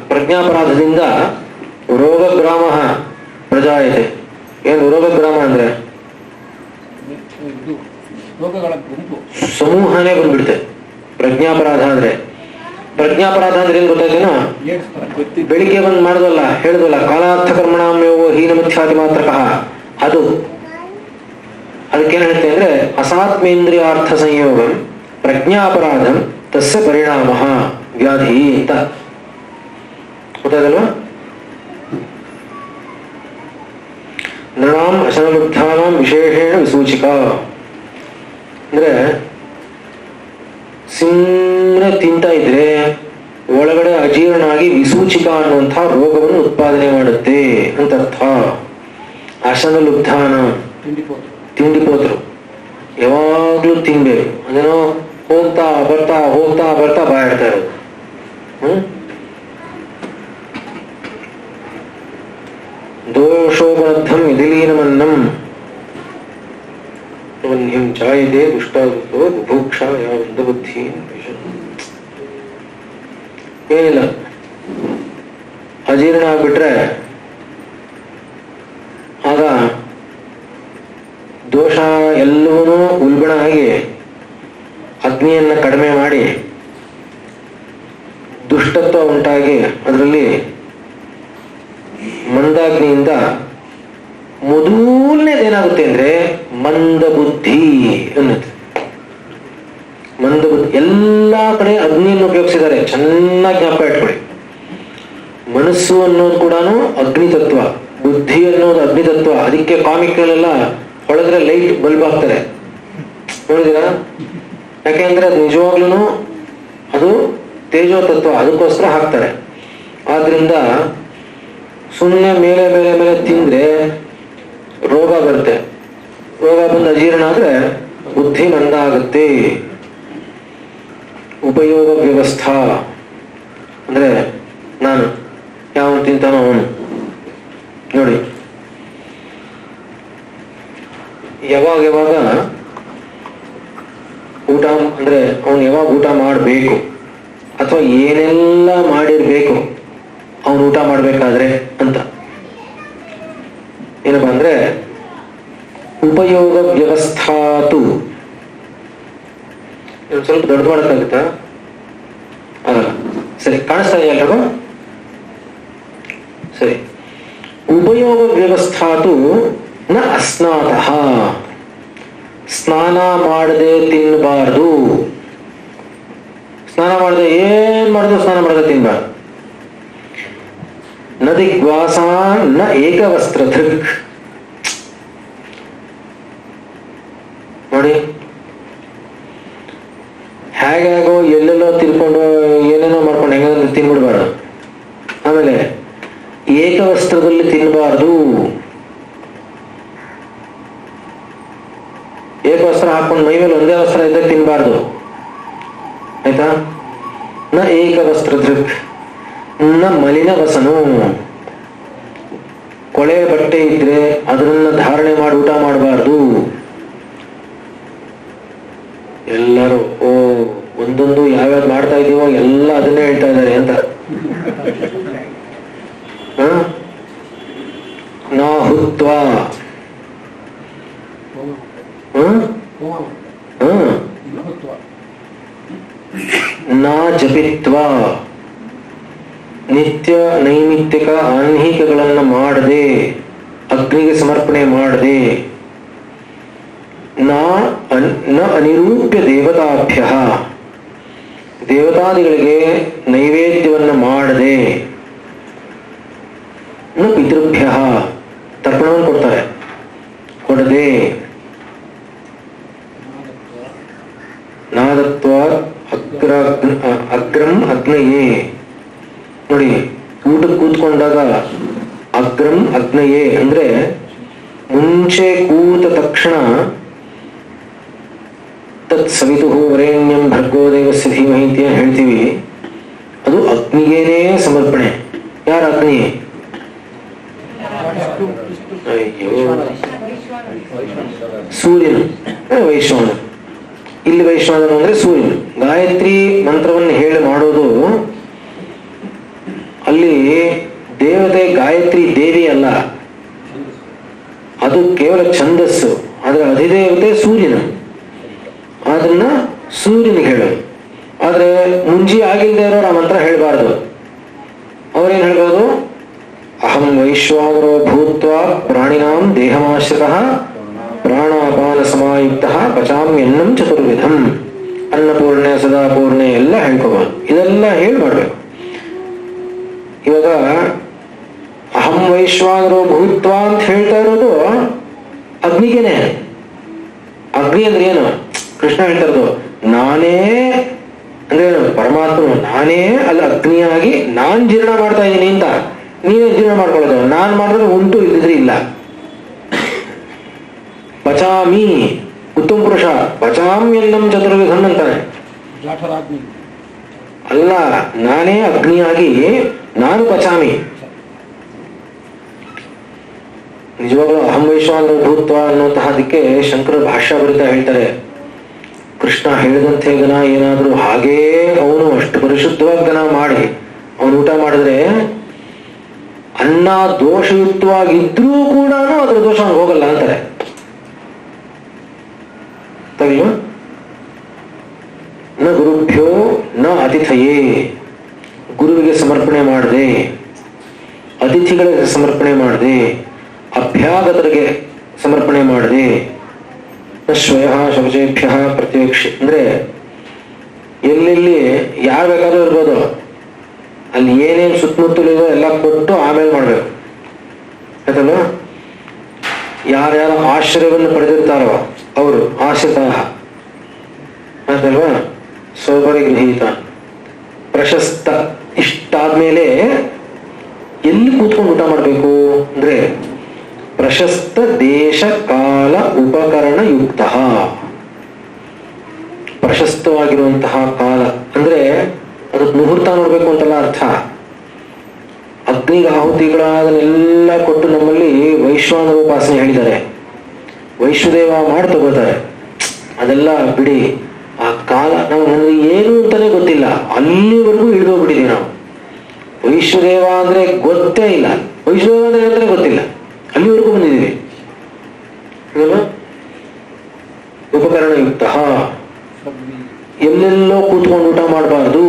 ಪ್ರಜ್ಞಾಪರಾಧದಿಂದ ರೋಗಗ್ರಾಮ ಪ್ರಜಾಯತೆ. ಏನು ರೋಗಗ್ರಾಮ ಅಂದ್ರೆ ರೋಗಗಳ ಗುಂಪು, ಸಮೂಹನೇ ಬಂದ್ಬಿಡುತ್ತೆ ಪ್ರಜ್ಞಾಪರಾಧ ಅಂದ್ರೆ. ಪ್ರಜ್ಞಾಪರಾಧ ಅಂದ್ರೆ ಏನ್ ಗೊತ್ತಾಯ್ತೇನೋ? ಬೆಳಿಗ್ಗೆ ಬಂದು ಮಾಡುದಲ್ಲ, ಹೇಳುದಲ್ಲ, ಕಾಲಾರ್ಥ ಕರ್ಮಣಾಮ್ಯೋಗೋ ಹೀನ ಮಿಥ್ಯಾತಿ ಮಾತ್ರಕಃ. ಅದು ಅದಕ್ಕೇನು ಹೇಳ್ತೆ ಅಂದ್ರೆ ಅಸಾತ್ಮೇಂದ್ರಿಯಾರ್ಥ ಸಂಯೋಗಂ ಪ್ರಜ್ಞಾಪರಾಧಂ ತಸ್ಯ ಪರಿಣಾಮ ವ್ಯಾಧಿ ಅಂತ. ಗೊತ್ತಾಗಲ್ವಾ? ನೃಣಾಂ ಅಶನಲುಬ್ಧಾನಾಂ ವಿಶೇಷೇಣ ವಿಸೂಚಿಕ ಅಂದ್ರೆ ಸುಮ್ಮನೆ ತಿಂತಾ ಇದ್ರೆ ಒಳಗಡೆ ಅಜೀರ್ಣ ಆಗಿ ವಿಸೂಚಿಕ ಅನ್ನುವಂತಹ ರೋಗವನ್ನು ಉತ್ಪಾದನೆ ಮಾಡುತ್ತೆ ಅಂತ ಅರ್ಥ. ಅಶನಲುಬ್ಧಾನ ತಿಂಡಿಪೋತರು ಯಾವಾಗ್ಲೂ ತಿನ್ಬೇಕು, ಅದೇನೋ ಹೋಗ್ತಾ ಬರ್ತಾ ಬಾಯಾಡ್ತಾ ಇರೋದು. ದೋಷೋಪಲಬ್ಧಂ ವಿಧಿಲೀನಮನ್ನಂ ವನ್ಯಂ ಚಾಯತೆ ದುಷ್ಟಾಗುತ್ತೋ ಬುಭುಕ್ಷ ಯಾವಂದ ಬುದ್ಧಿ. ಏನಿಲ್ಲ, ಅಜೀರ್ಣ ಆಗ್ಬಿಟ್ರೆ ಆಗ ದೋಷ ಎಲ್ಲವೂ ಉಲ್ಬಣ ಆಗಿ ಅಗ್ನಿಯನ್ನ ಕಡಿಮೆ ಮಾಡಿ ದುಷ್ಟತ್ವ ಉಂಟಾಗಿ ಅದರಲ್ಲಿ ಮಂದಾಗ್ನಿಯಿಂದ ಮೊದಲನೇದೇನಾಗುತ್ತೆ ಅಂದ್ರೆ ಮಂದ ಬುದ್ಧಿ ಅನ್ನುತ್ತೆ. ಮಂದ ಬುದ್ಧಿ ಎಲ್ಲಾ ಕಡೆ ಅಗ್ನಿಯನ್ನು ಉಪಯೋಗಿಸಿದ್ದಾರೆ, ಚೆನ್ನಾಗಿ ಜ್ಞಾಪಕ ಇಟ್ಕೊಳ್ಳಿ. ಮನಸ್ಸು ಅನ್ನೋದು ಕೂಡ ಅಗ್ನಿ ತತ್ವ, ಬುದ್ಧಿ ಅನ್ನೋದು ಅಗ್ನಿ ತತ್ವ. ಅದಕ್ಕೆ ಕಾಮಿಕ್ಗಳೆಲ್ಲ ಹೊಳೆದ್ರೆ ಲೈಟ್ ಬಲ್ಬ್ ಹಾಕ್ತಾರೆ, ನೋಡಿದೀರಾ? ಯಾಕೆಂದ್ರೆ ಅದು ನಿಜವಾಗ್ಲೂ ಅದು ತೇಜೋ ತತ್ವ, ಅದಕ್ಕೋಸ್ಕರ ಹಾಕ್ತಾರೆ. ಆದ್ರಿಂದ ಸುಮ್ಮನೆ ಮೇಲೆ ಮೇಲೆ ಮೇಲೆ ತಿಂದ್ರೆ ರೋಗ ಬರುತ್ತೆ. ರೋಗ ಬಂದು ಅಜೀರ್ಣ ಆದ್ರೆ ಬುದ್ಧಿ ಮಂದ ಆಗುತ್ತೆ. ಉಪಯೋಗ ವ್ಯವಸ್ಥಾ ಅಂದ್ರೆ ನಾನು ಯಾವ ತಿಂತಾನೋ ಅವನು ನೋಡಿ, ಯಾವಾಗ ಊಟ ಅಂದ್ರೆ ಅವನು ಯಾವಾಗ ಊಟ ಮಾಡಬೇಕು ಅಥವಾ ಏನೆಲ್ಲ ಮಾಡಿರ್ಬೇಕು ಅವನು ಊಟ ಮಾಡ್ಬೇಕಾದ್ರೆ ಅಂತ. ಏನಪ್ಪಾ ಅಂದ್ರೆ ಉಪಯೋಗ ವ್ಯವಸ್ಥಾತು ಇನ್ನು ಸ್ವಲ್ಪ ದೊಡ್ಡ ಮಾಡೋಕ್ಕಾಗುತ್ತಾ? ಆಗಲ್ಲ. ಸರಿ, ಕಾಣಿಸ್ತಾ ಇದೆಯಾ ಎಲ್ರಿಗೂ? ಸರಿ. ಉಪಯೋಗ ವ್ಯವಸ್ಥಾತು ನ ಅಸ್ನಾತಃ, ಸ್ನಾನ ಮಾಡದೆ ತಿನ್ನಬಾರ್ದು. ಸ್ನಾನ ಮಾಡದೆ ಏನ್ ಮಾಡಿದ್ರು ಸ್ನಾನ ಮಾಡದೆ ತಿನ್ನಬಾರ್ದು. ನ ದಿಗ್ವಾಸ ನ ಏಕವಸ್ತ್ರ ಧೃಕ್. ನೋಡಿ ಹೇಗೋ ಎಲ್ಲೆಲ್ಲೋ ತಿನ್ಕೊಂಡು ಏನೇನೋ ಮಾಡ್ಕೊಂಡು ಹೆಂಗಂದ್ರೆ ತಿನ್ಬಿಡ್ಬಾರ್ದು. ಆಮೇಲೆ ಏಕವಸ್ತ್ರದಲ್ಲಿ ತಿನ್ನಬಾರ್ದು. ಏಕವಸ್ತ್ರ ಹಾಕೊಂಡು ಮೈ ಮೇಲೆ ಒಂದೇ ವಸ್ತ್ರ ಇದ್ದಾಗ ತಿನ್ನಬಾರ್ದು, ಆಯ್ತಾ? ನ ಏಕವಸ್ತ್ರ ಧೃಕ್ ನ ಮಲಿನ ವಸನು. ಕೊಳೆ ಬಟ್ಟೆ ಇದ್ರೆ ಅದನ್ನ ಧಾರಣೆ ಮಾಡಿ ಊಟ ಮಾಡಬಾರ್ದು. ಎಲ್ಲರೂ ಓ ಒಂದೊಂದು ಯಾವ್ಯಾವ್ದು ಮಾಡ್ತಾ ಇದೀವೋ ಎಲ್ಲ ಅದನ್ನೇ ಹೇಳ್ತಾ ಇದ್ದಾರೆ ಅಂತ. ನಾ ಹುತ್ವ ನಾ ಜಪಿತ್ವ, ನಿತ್ಯ ನೈಮಿತ್ತಿಕ ಆನ್ಹೀಕಗಳನ್ನು ಮಾಡದೆ, ಅಗ್ನಿಗೆ ಸಮರ್ಪಣೆ ಮಾಡದೆ, ನ ಅನಿರೂಪ್ಯ ದೇವತಾಭ್ಯ, ದೇವತಾದಿಗಳಿಗೆ ನೈವೇದ್ಯವನ್ನು ಮಾಡದೆ, ನ ಪಿತೃಭ್ಯ, ತರ್ಪಣವನ್ನು ಕೊಡ್ತಾರೆ, ಕೊಡದೆ, ನಾದತ್ವ ಅಗ್ರಂ ಅಗ್ನಯೇ. ನೋಡಿ, ಊಟಕ್ಕೆ ಕೂತ್ಕೊಂಡಾಗ ಅಗ್ರಂ ಅಗ್ನಯೇ ಅಂದ್ರೆ ಮುಂಚೆ ಕೂತ ತಕ್ಷಣ ತತ್ ಸವಿತು ವರೇಣ್ಯಂ ಭರ್ಗೋ ದೇವಸ್ಯ ಧೀಮಹಿ ಅಂತ ಏನ್ ಹೇಳ್ತೀವಿ, ಅದು ಅಗ್ನಿಗೇನೇ ಸಮರ್ಪಣೆ. ಯಾರ ಅಗ್ನಿ? ಅಯ್ಯೋ, ಸೂರ್ಯನು, ವೈಶ್ವಾನರು. ಇಲ್ಲಿ ವೈಶ್ವಾನರು ಅಂದ್ರೆ ಸೂರ್ಯನು. ಗಾಯತ್ರಿ ಮಂತ್ರವನ್ನು ಹೇಳಿ ಮಾಡೋದು, ಅಲ್ಲಿ ದೇವತೆ ಗಾಯತ್ರಿ ದೇವಿ ಅಲ್ಲ, ಅದು ಕೇವಲ ಛಂದಸ್ಸು. ಅದರ ಅಧಿದೇವತೆ ಸೂರ್ಯನು, ಅದನ್ನ ಸೂರ್ಯನಿಗೆ ಹೇಳೋದು. ಆದ್ರೆ ಮುಂಜಿ ಆಗಿಲ್ಲದೆ ಇರೋರು ಆ ಮಂತ್ರ ಹೇಳಬಾರ್ದು. ಅವ್ರೇನ್ ಹೇಳ್ಬೋದು? ಅಹಂ ವೈಶ್ವಾನರೋ ಭೂತ್ವ ಪ್ರಾಣಿನಾಂ ದೇಹಮಾಶ್ರಿತಃ ಪ್ರಾಣಾಪಾನ ಸಮಾಯುಕ್ತ ಪಚಾಮ್ಯನ್ನಂ ಚತುರ್ವಿಧಂ, ಅನ್ನಪೂರ್ಣೆ ಸದಾಪೂರ್ಣೆ ಎಲ್ಲ ಹೇಳ್ಕೋಬಾರ್ದು. ಇದೆಲ್ಲ ಹೇಳಿ ಮಾಡ್ಬೇಕು. ಇವಾಗ ಅಹಂ ವೈಶ್ವಾನರೋ ಭೂತ್ವ ಅಂತ ಹೇಳ್ತಾ ಇರೋದು ಅಗ್ನಿಗೆನೆ. ಅಗ್ನಿ ಅಂದ್ರೆ ಏನು? ಕೃಷ್ಣ ಹೇಳ್ತಾ ಇರೋದು ನಾನೇ ಅಂದ್ರೆ ಪರಮಾತ್ಮ ನಾನೇ ಅಲ್ಲಿ ಅಗ್ನಿಯಾಗಿ ನಾನ್ ಜೀರ್ಣ ಮಾಡ್ತಾ ಇದ್ದೀನಿ ಅಂತ. ನೀವೇ ಜೀರ್ಣ ಮಾಡ್ಕೊಳ್ಳೋದು, ನಾನ್ ಮಾಡಿದ್ರೆ ಉಂಟು, ಇಲ್ಲಿದ್ರೆ ಇಲ್ಲ. ಪಚಾಮಿ, ಉತ್ತಮ ಪುರುಷ, ಪಚಾಮ್ಯನ್ನಂ ಚತುರ್ವಿಧಂ ಅಂತಾನೆ. ಅಲ್ಲ, ನಾನೇ ಅಗ್ನಿಯಾಗಿ ನಾನು ಪಚಾಮಿ. ನಿಜವಾಗ್ಲೂ ಅಹಂ ವೈಶ್ವಾನರ ಭೂತ್ವ ಅನ್ನುವಂತಹದಕ್ಕೆ ಶಂಕರ ಭಾಷ್ಯ ಬರಿತಾ ಹೇಳ್ತಾರೆ, ಕೃಷ್ಣ ಹೇಳಿದಂತೆ ಗನ ಏನಾದ್ರೂ ಹಾಗೇ ಅವನು ಅಷ್ಟು ಪರಿಶುದ್ಧವಾಗಿ ಗನ ಮಾಡಿ ಅವನು ಊಟ ಮಾಡಿದ್ರೆ ಅನ್ನ ದೋಷಯುಕ್ತವಾಗಿದ್ರೂ ಕೂಡ ಅದ್ರ ದೋಷ ಹೋಗಲ್ಲ ಅಂತಾರೆ. ತಗಲ್ವಾ? ನ ಗುರುಭ್ಯೋ ನ ಅತಿಥಯೇ, ಗುರುವಿಗೆ ಸಮರ್ಪಣೆ ಮಾಡದೆ, ಅತಿಥಿಗಳಿಗೆ ಸಮರ್ಪಣೆ ಮಾಡದೆ, ಅಭ್ಯಾಗತರಿಗೆ ಸಮರ್ಪಣೆ ಮಾಡದೆ, ಶ್ವಯ ಶೌಚೇಭ್ಯ ಪ್ರತ್ಯಕ್ಷ ಅಂದ್ರೆ ಎಲ್ಲೆಲ್ಲಿ ಯಾರು ಬೇಕಾದ್ರೂ ಇರ್ಬೋದು, ಅಲ್ಲಿ ಏನೇನು ಸುತ್ತಮುತ್ತಲಿದೋ ಎಲ್ಲ ಕೊಟ್ಟು ಆಮೇಲೆ ಮಾಡ್ಬೇಕು, ಆಯ್ತಲ್ವ? ಯಾರ್ಯಾರ ಆಶ್ರಯವನ್ನು ಪಡೆದಿರ್ತಾರೋ ಅವರು ಆಶ್ರಿತ, ಆಯ್ತಲ್ವಾ? ಸ್ವಪರಿಗೃಹೀತ ಪ್ರಶಸ್ತ. ಇಷ್ಟಾದ್ಮೇಲೆ ಎಲ್ಲಿ ಕೂತ್ಕೊಂಡು ಊಟ ಮಾಡಬೇಕು ಅಂದ್ರೆ ಪ್ರಶಸ್ತ ದೇಶ ಕಾಲ ಉಪಕರಣ ಯುಕ್ತ. ಪ್ರಶಸ್ತವಾಗಿರುವಂತಹ ಕಾಲ ಅಂದ್ರೆ ಅದಕ್ಕೆ ಮುಹೂರ್ತ ನೋಡ್ಬೇಕು ಅಂತಲ್ಲ ಅರ್ಥ. ಅಗ್ನಿಗೆ ಆಹುತಿಗಳನ್ನೆಲ್ಲ ಕೊಟ್ಟು ನಮ್ಮಲ್ಲಿ ವೈಶ್ವಾನರ ಉಪಾಸನೆ ಹೇಳಿದ್ದಾರೆ, ವೈಶ್ವದೇವ ಮಾಡಿ ತಗೋತಾರೆ. ಅದೆಲ್ಲ ಬಿಡಿ, ಆ ಕಾಲ ನಾವು ನನಗೆ ಏನು ಅಂತಾನೆ ಗೊತ್ತಿಲ್ಲ, ಅಲ್ಲಿವರೆಗೂ ಇಳಿದೋಗ್ಬಿಟ್ಟಿದೀವಿ ನಾವು. ವೈಶ್ವದೇವ ಅಂದ್ರೆ ಗೊತ್ತೇ ಇಲ್ಲ, ವೈಶ್ವದೇವ ಅಂದ್ರೆ ಅಂತಾನೆ ಗೊತ್ತಿಲ್ಲ, ಅಲ್ಲಿವರೆಗೂ ಬಂದಿದ್ದೀವಿ. ಉಪಕರಣಯುಕ್ತ ಎಲ್ಲೆಲ್ಲೋ ಕೂತ್ಕೊಂಡು ಊಟ ಮಾಡಬಾರ್ದು.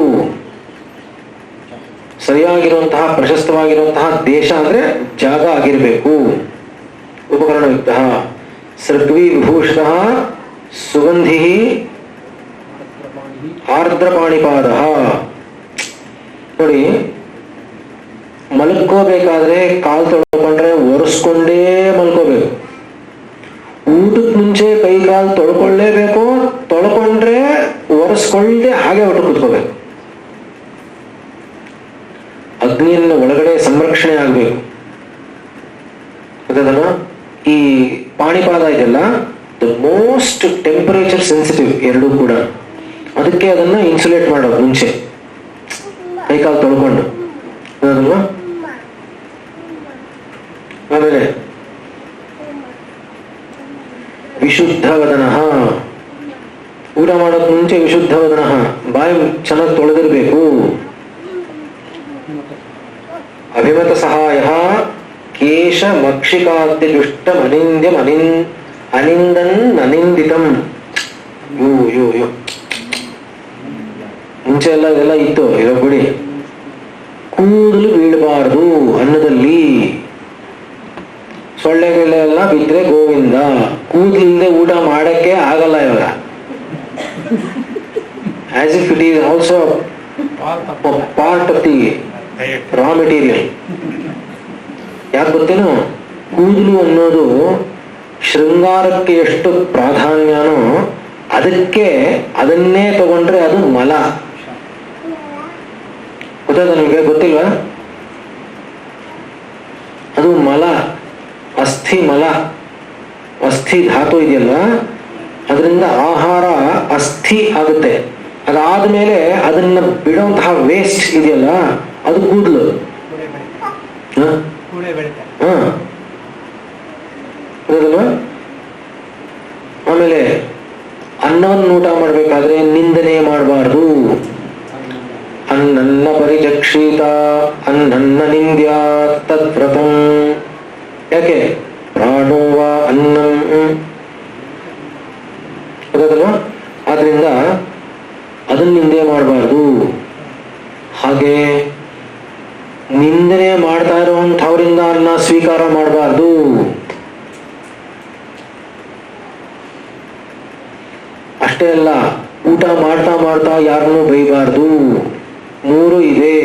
ಸರಿಯಾಗಿರುವಂತಹ ಪ್ರಶಸ್ತವಾಗಿರುವಂತಹ ದೇಶ ಅಂದ್ರೆ ಜಾಗ ಆಗಿರಬೇಕು. ಉಪಕರಣಯುಕ್ತ ಸೃಗ್ವಿ ವಿಭೂಷಿತ ಸುಗಂಧಿ ಆರ್ದ್ರಪಾಣಿಪಾದ. ನೋಡಿ, ಮಲ್ಕೋಬೇಕಾದ್ರೆ ಕಾಲು ತೊಳ್ಕೊಂಡ್ರೆ ಒರೆಸ್ಕೊಂಡೇ ಮಲ್ಕೋಬೇಕು. ಊಟಕ್ಕೆ ಮುಂಚೆ ಕೈ ಕಾಲು ತೊಳ್ಕೊಳ್ಳೇಬೇಕು, ತೊಳ್ಕೊಂಡ್ರೆ ಒರೆಸ್ಕೊಳ್ಳದೆ ಹಾಗೆ ಊಟ ಕೂತ್ಕೋಬೇಕು. ಅಗ್ನಿಯನ್ನು ಒಳಗಡೆ ಸಂರಕ್ಷಣೆ ಆಗಬೇಕು. ಅದನ್ನ ಈ ಪಾಣಿಪಾದ ಇದೆಲ್ಲ ದ ಮೋಸ್ಟ್ ಟೆಂಪರೇಚರ್ ಸೆನ್ಸಿಟಿವ್ ಎರಡೂ ಕೂಡ. ಅದಕ್ಕೆ ಅದನ್ನ ಇನ್ಸುಲೇಟ್ ಮಾಡೋದು ಮುಂಚೆ ಕೈಕಾಲು ತೊಳ್ಕೊಂಡು, ಅದಲ್ವಾ. ಆಮೇಲೆ ವಿಶುದ್ಧ ವದನ, ಊಟ ಮಾಡೋಕ್ ಮುಂಚೆ ವಿಶುದ್ಧ ವದನ, ಬಾಯಿ ಚೆನ್ನಾಗಿ ತೊಳೆದಿರ್ಬೇಕು. ಅಭಿಮತ ಸಹಾಯ ಕೇಶ ಮಕ್ಷಿಕಾದ್ಯಜುಷ್ಟ ಅನಿಂದ್ಯಂ ಅನಿಂದನ್ ಅನಿಂದಿತಂ. ಯೋ ಮುಂಚೆ ಎಲ್ಲ ಇದೆಲ್ಲ ಇತ್ತು, ಇರೋ ಬಿಡಿ. ಕೂದಲು ಬೀಳಬಾರದು ಅನ್ನದಲ್ಲಿ. ಸೊಳ್ಳೆಗಳೆಲ್ಲ ಎಲ್ಲ ಬಿದ್ರೆ ಗೋವಿಂದ. ಕೂದಲಿಲ್ಲದೆ ಊಟ ಮಾಡಕ್ಕೆ ಆಗಲ್ಲ ಇವಾಗ. As if it is also part of the raw material. ಯಾಕೆ ಗೊತ್ತೇನು? ಕೂದಲು ಅನ್ನೋದು ಶೃಂಗಾರಕ್ಕೆ ಎಷ್ಟು ಪ್ರಾಧಾನ್ಯನೋ ಅದನ್ನೇ ತಗೊಂಡ್ರೆ ಅದು ಮಲ. ಗೊತ್ತಾದ ನಿಮಗೆ? ಗೊತ್ತಿಲ್ವಾ? ಅದು ಮಲ, ಅಸ್ಥಿ ಮಲ, ಅಸ್ಥಿ ಧಾತು ಇದೆಯಲ್ಲ, ಅದರಿಂದ ಆಹಾರ ಅಸ್ಥಿ ಆಗುತ್ತೆ. ಅದಾದ್ಮೇಲೆ ಅದನ್ನ ಬಿಡುವಂತಹ ವೇಸ್ಟ್ ಇದೆಯಲ್ಲ, ಅದು ಕೂದಲು. ಗೊತ್ತಲ್ವಾ? ಆಮೇಲೆ ಅನ್ನವನ್ನು ಊಟ ಮಾಡ್ಬೇಕಾದ್ರೆ ನಿಂದನೆ ಮಾಡಬಾರ್ದು. ಅನ್ನನ್ನ ಪರಿಚಕ್ಷಿತ ಅನ್ನನ್ನ ನಿಂದ್ಯ ತದ್ವ್ರತಂ. ಯಾಕೆ? ಪ್ರಾಣೋವ ಅನ್ನಂ. ಗೊತ್ತಲ್ವಾ? ಆದ್ರಿಂದ ಅದನ್ನ ನಿಂದೆ ಮಾಡಬಾರ್ದು. ಹಾಗೆ ನಿಂದನೆ ಮಾಡ್ತಾ ಇರುವಂಥವರಿಂದ ಅನ್ನ ಸ್ವೀಕಾರ ಮಾಡಬಾರ್ದು. ಅಷ್ಟೇ ಅಲ್ಲ, ಊಟ ಮಾಡ್ತಾ ಮಾಡ್ತಾ ಯಾರನ್ನೂ ಬೈಬಾರ್ದು. 3 ಇದೆ.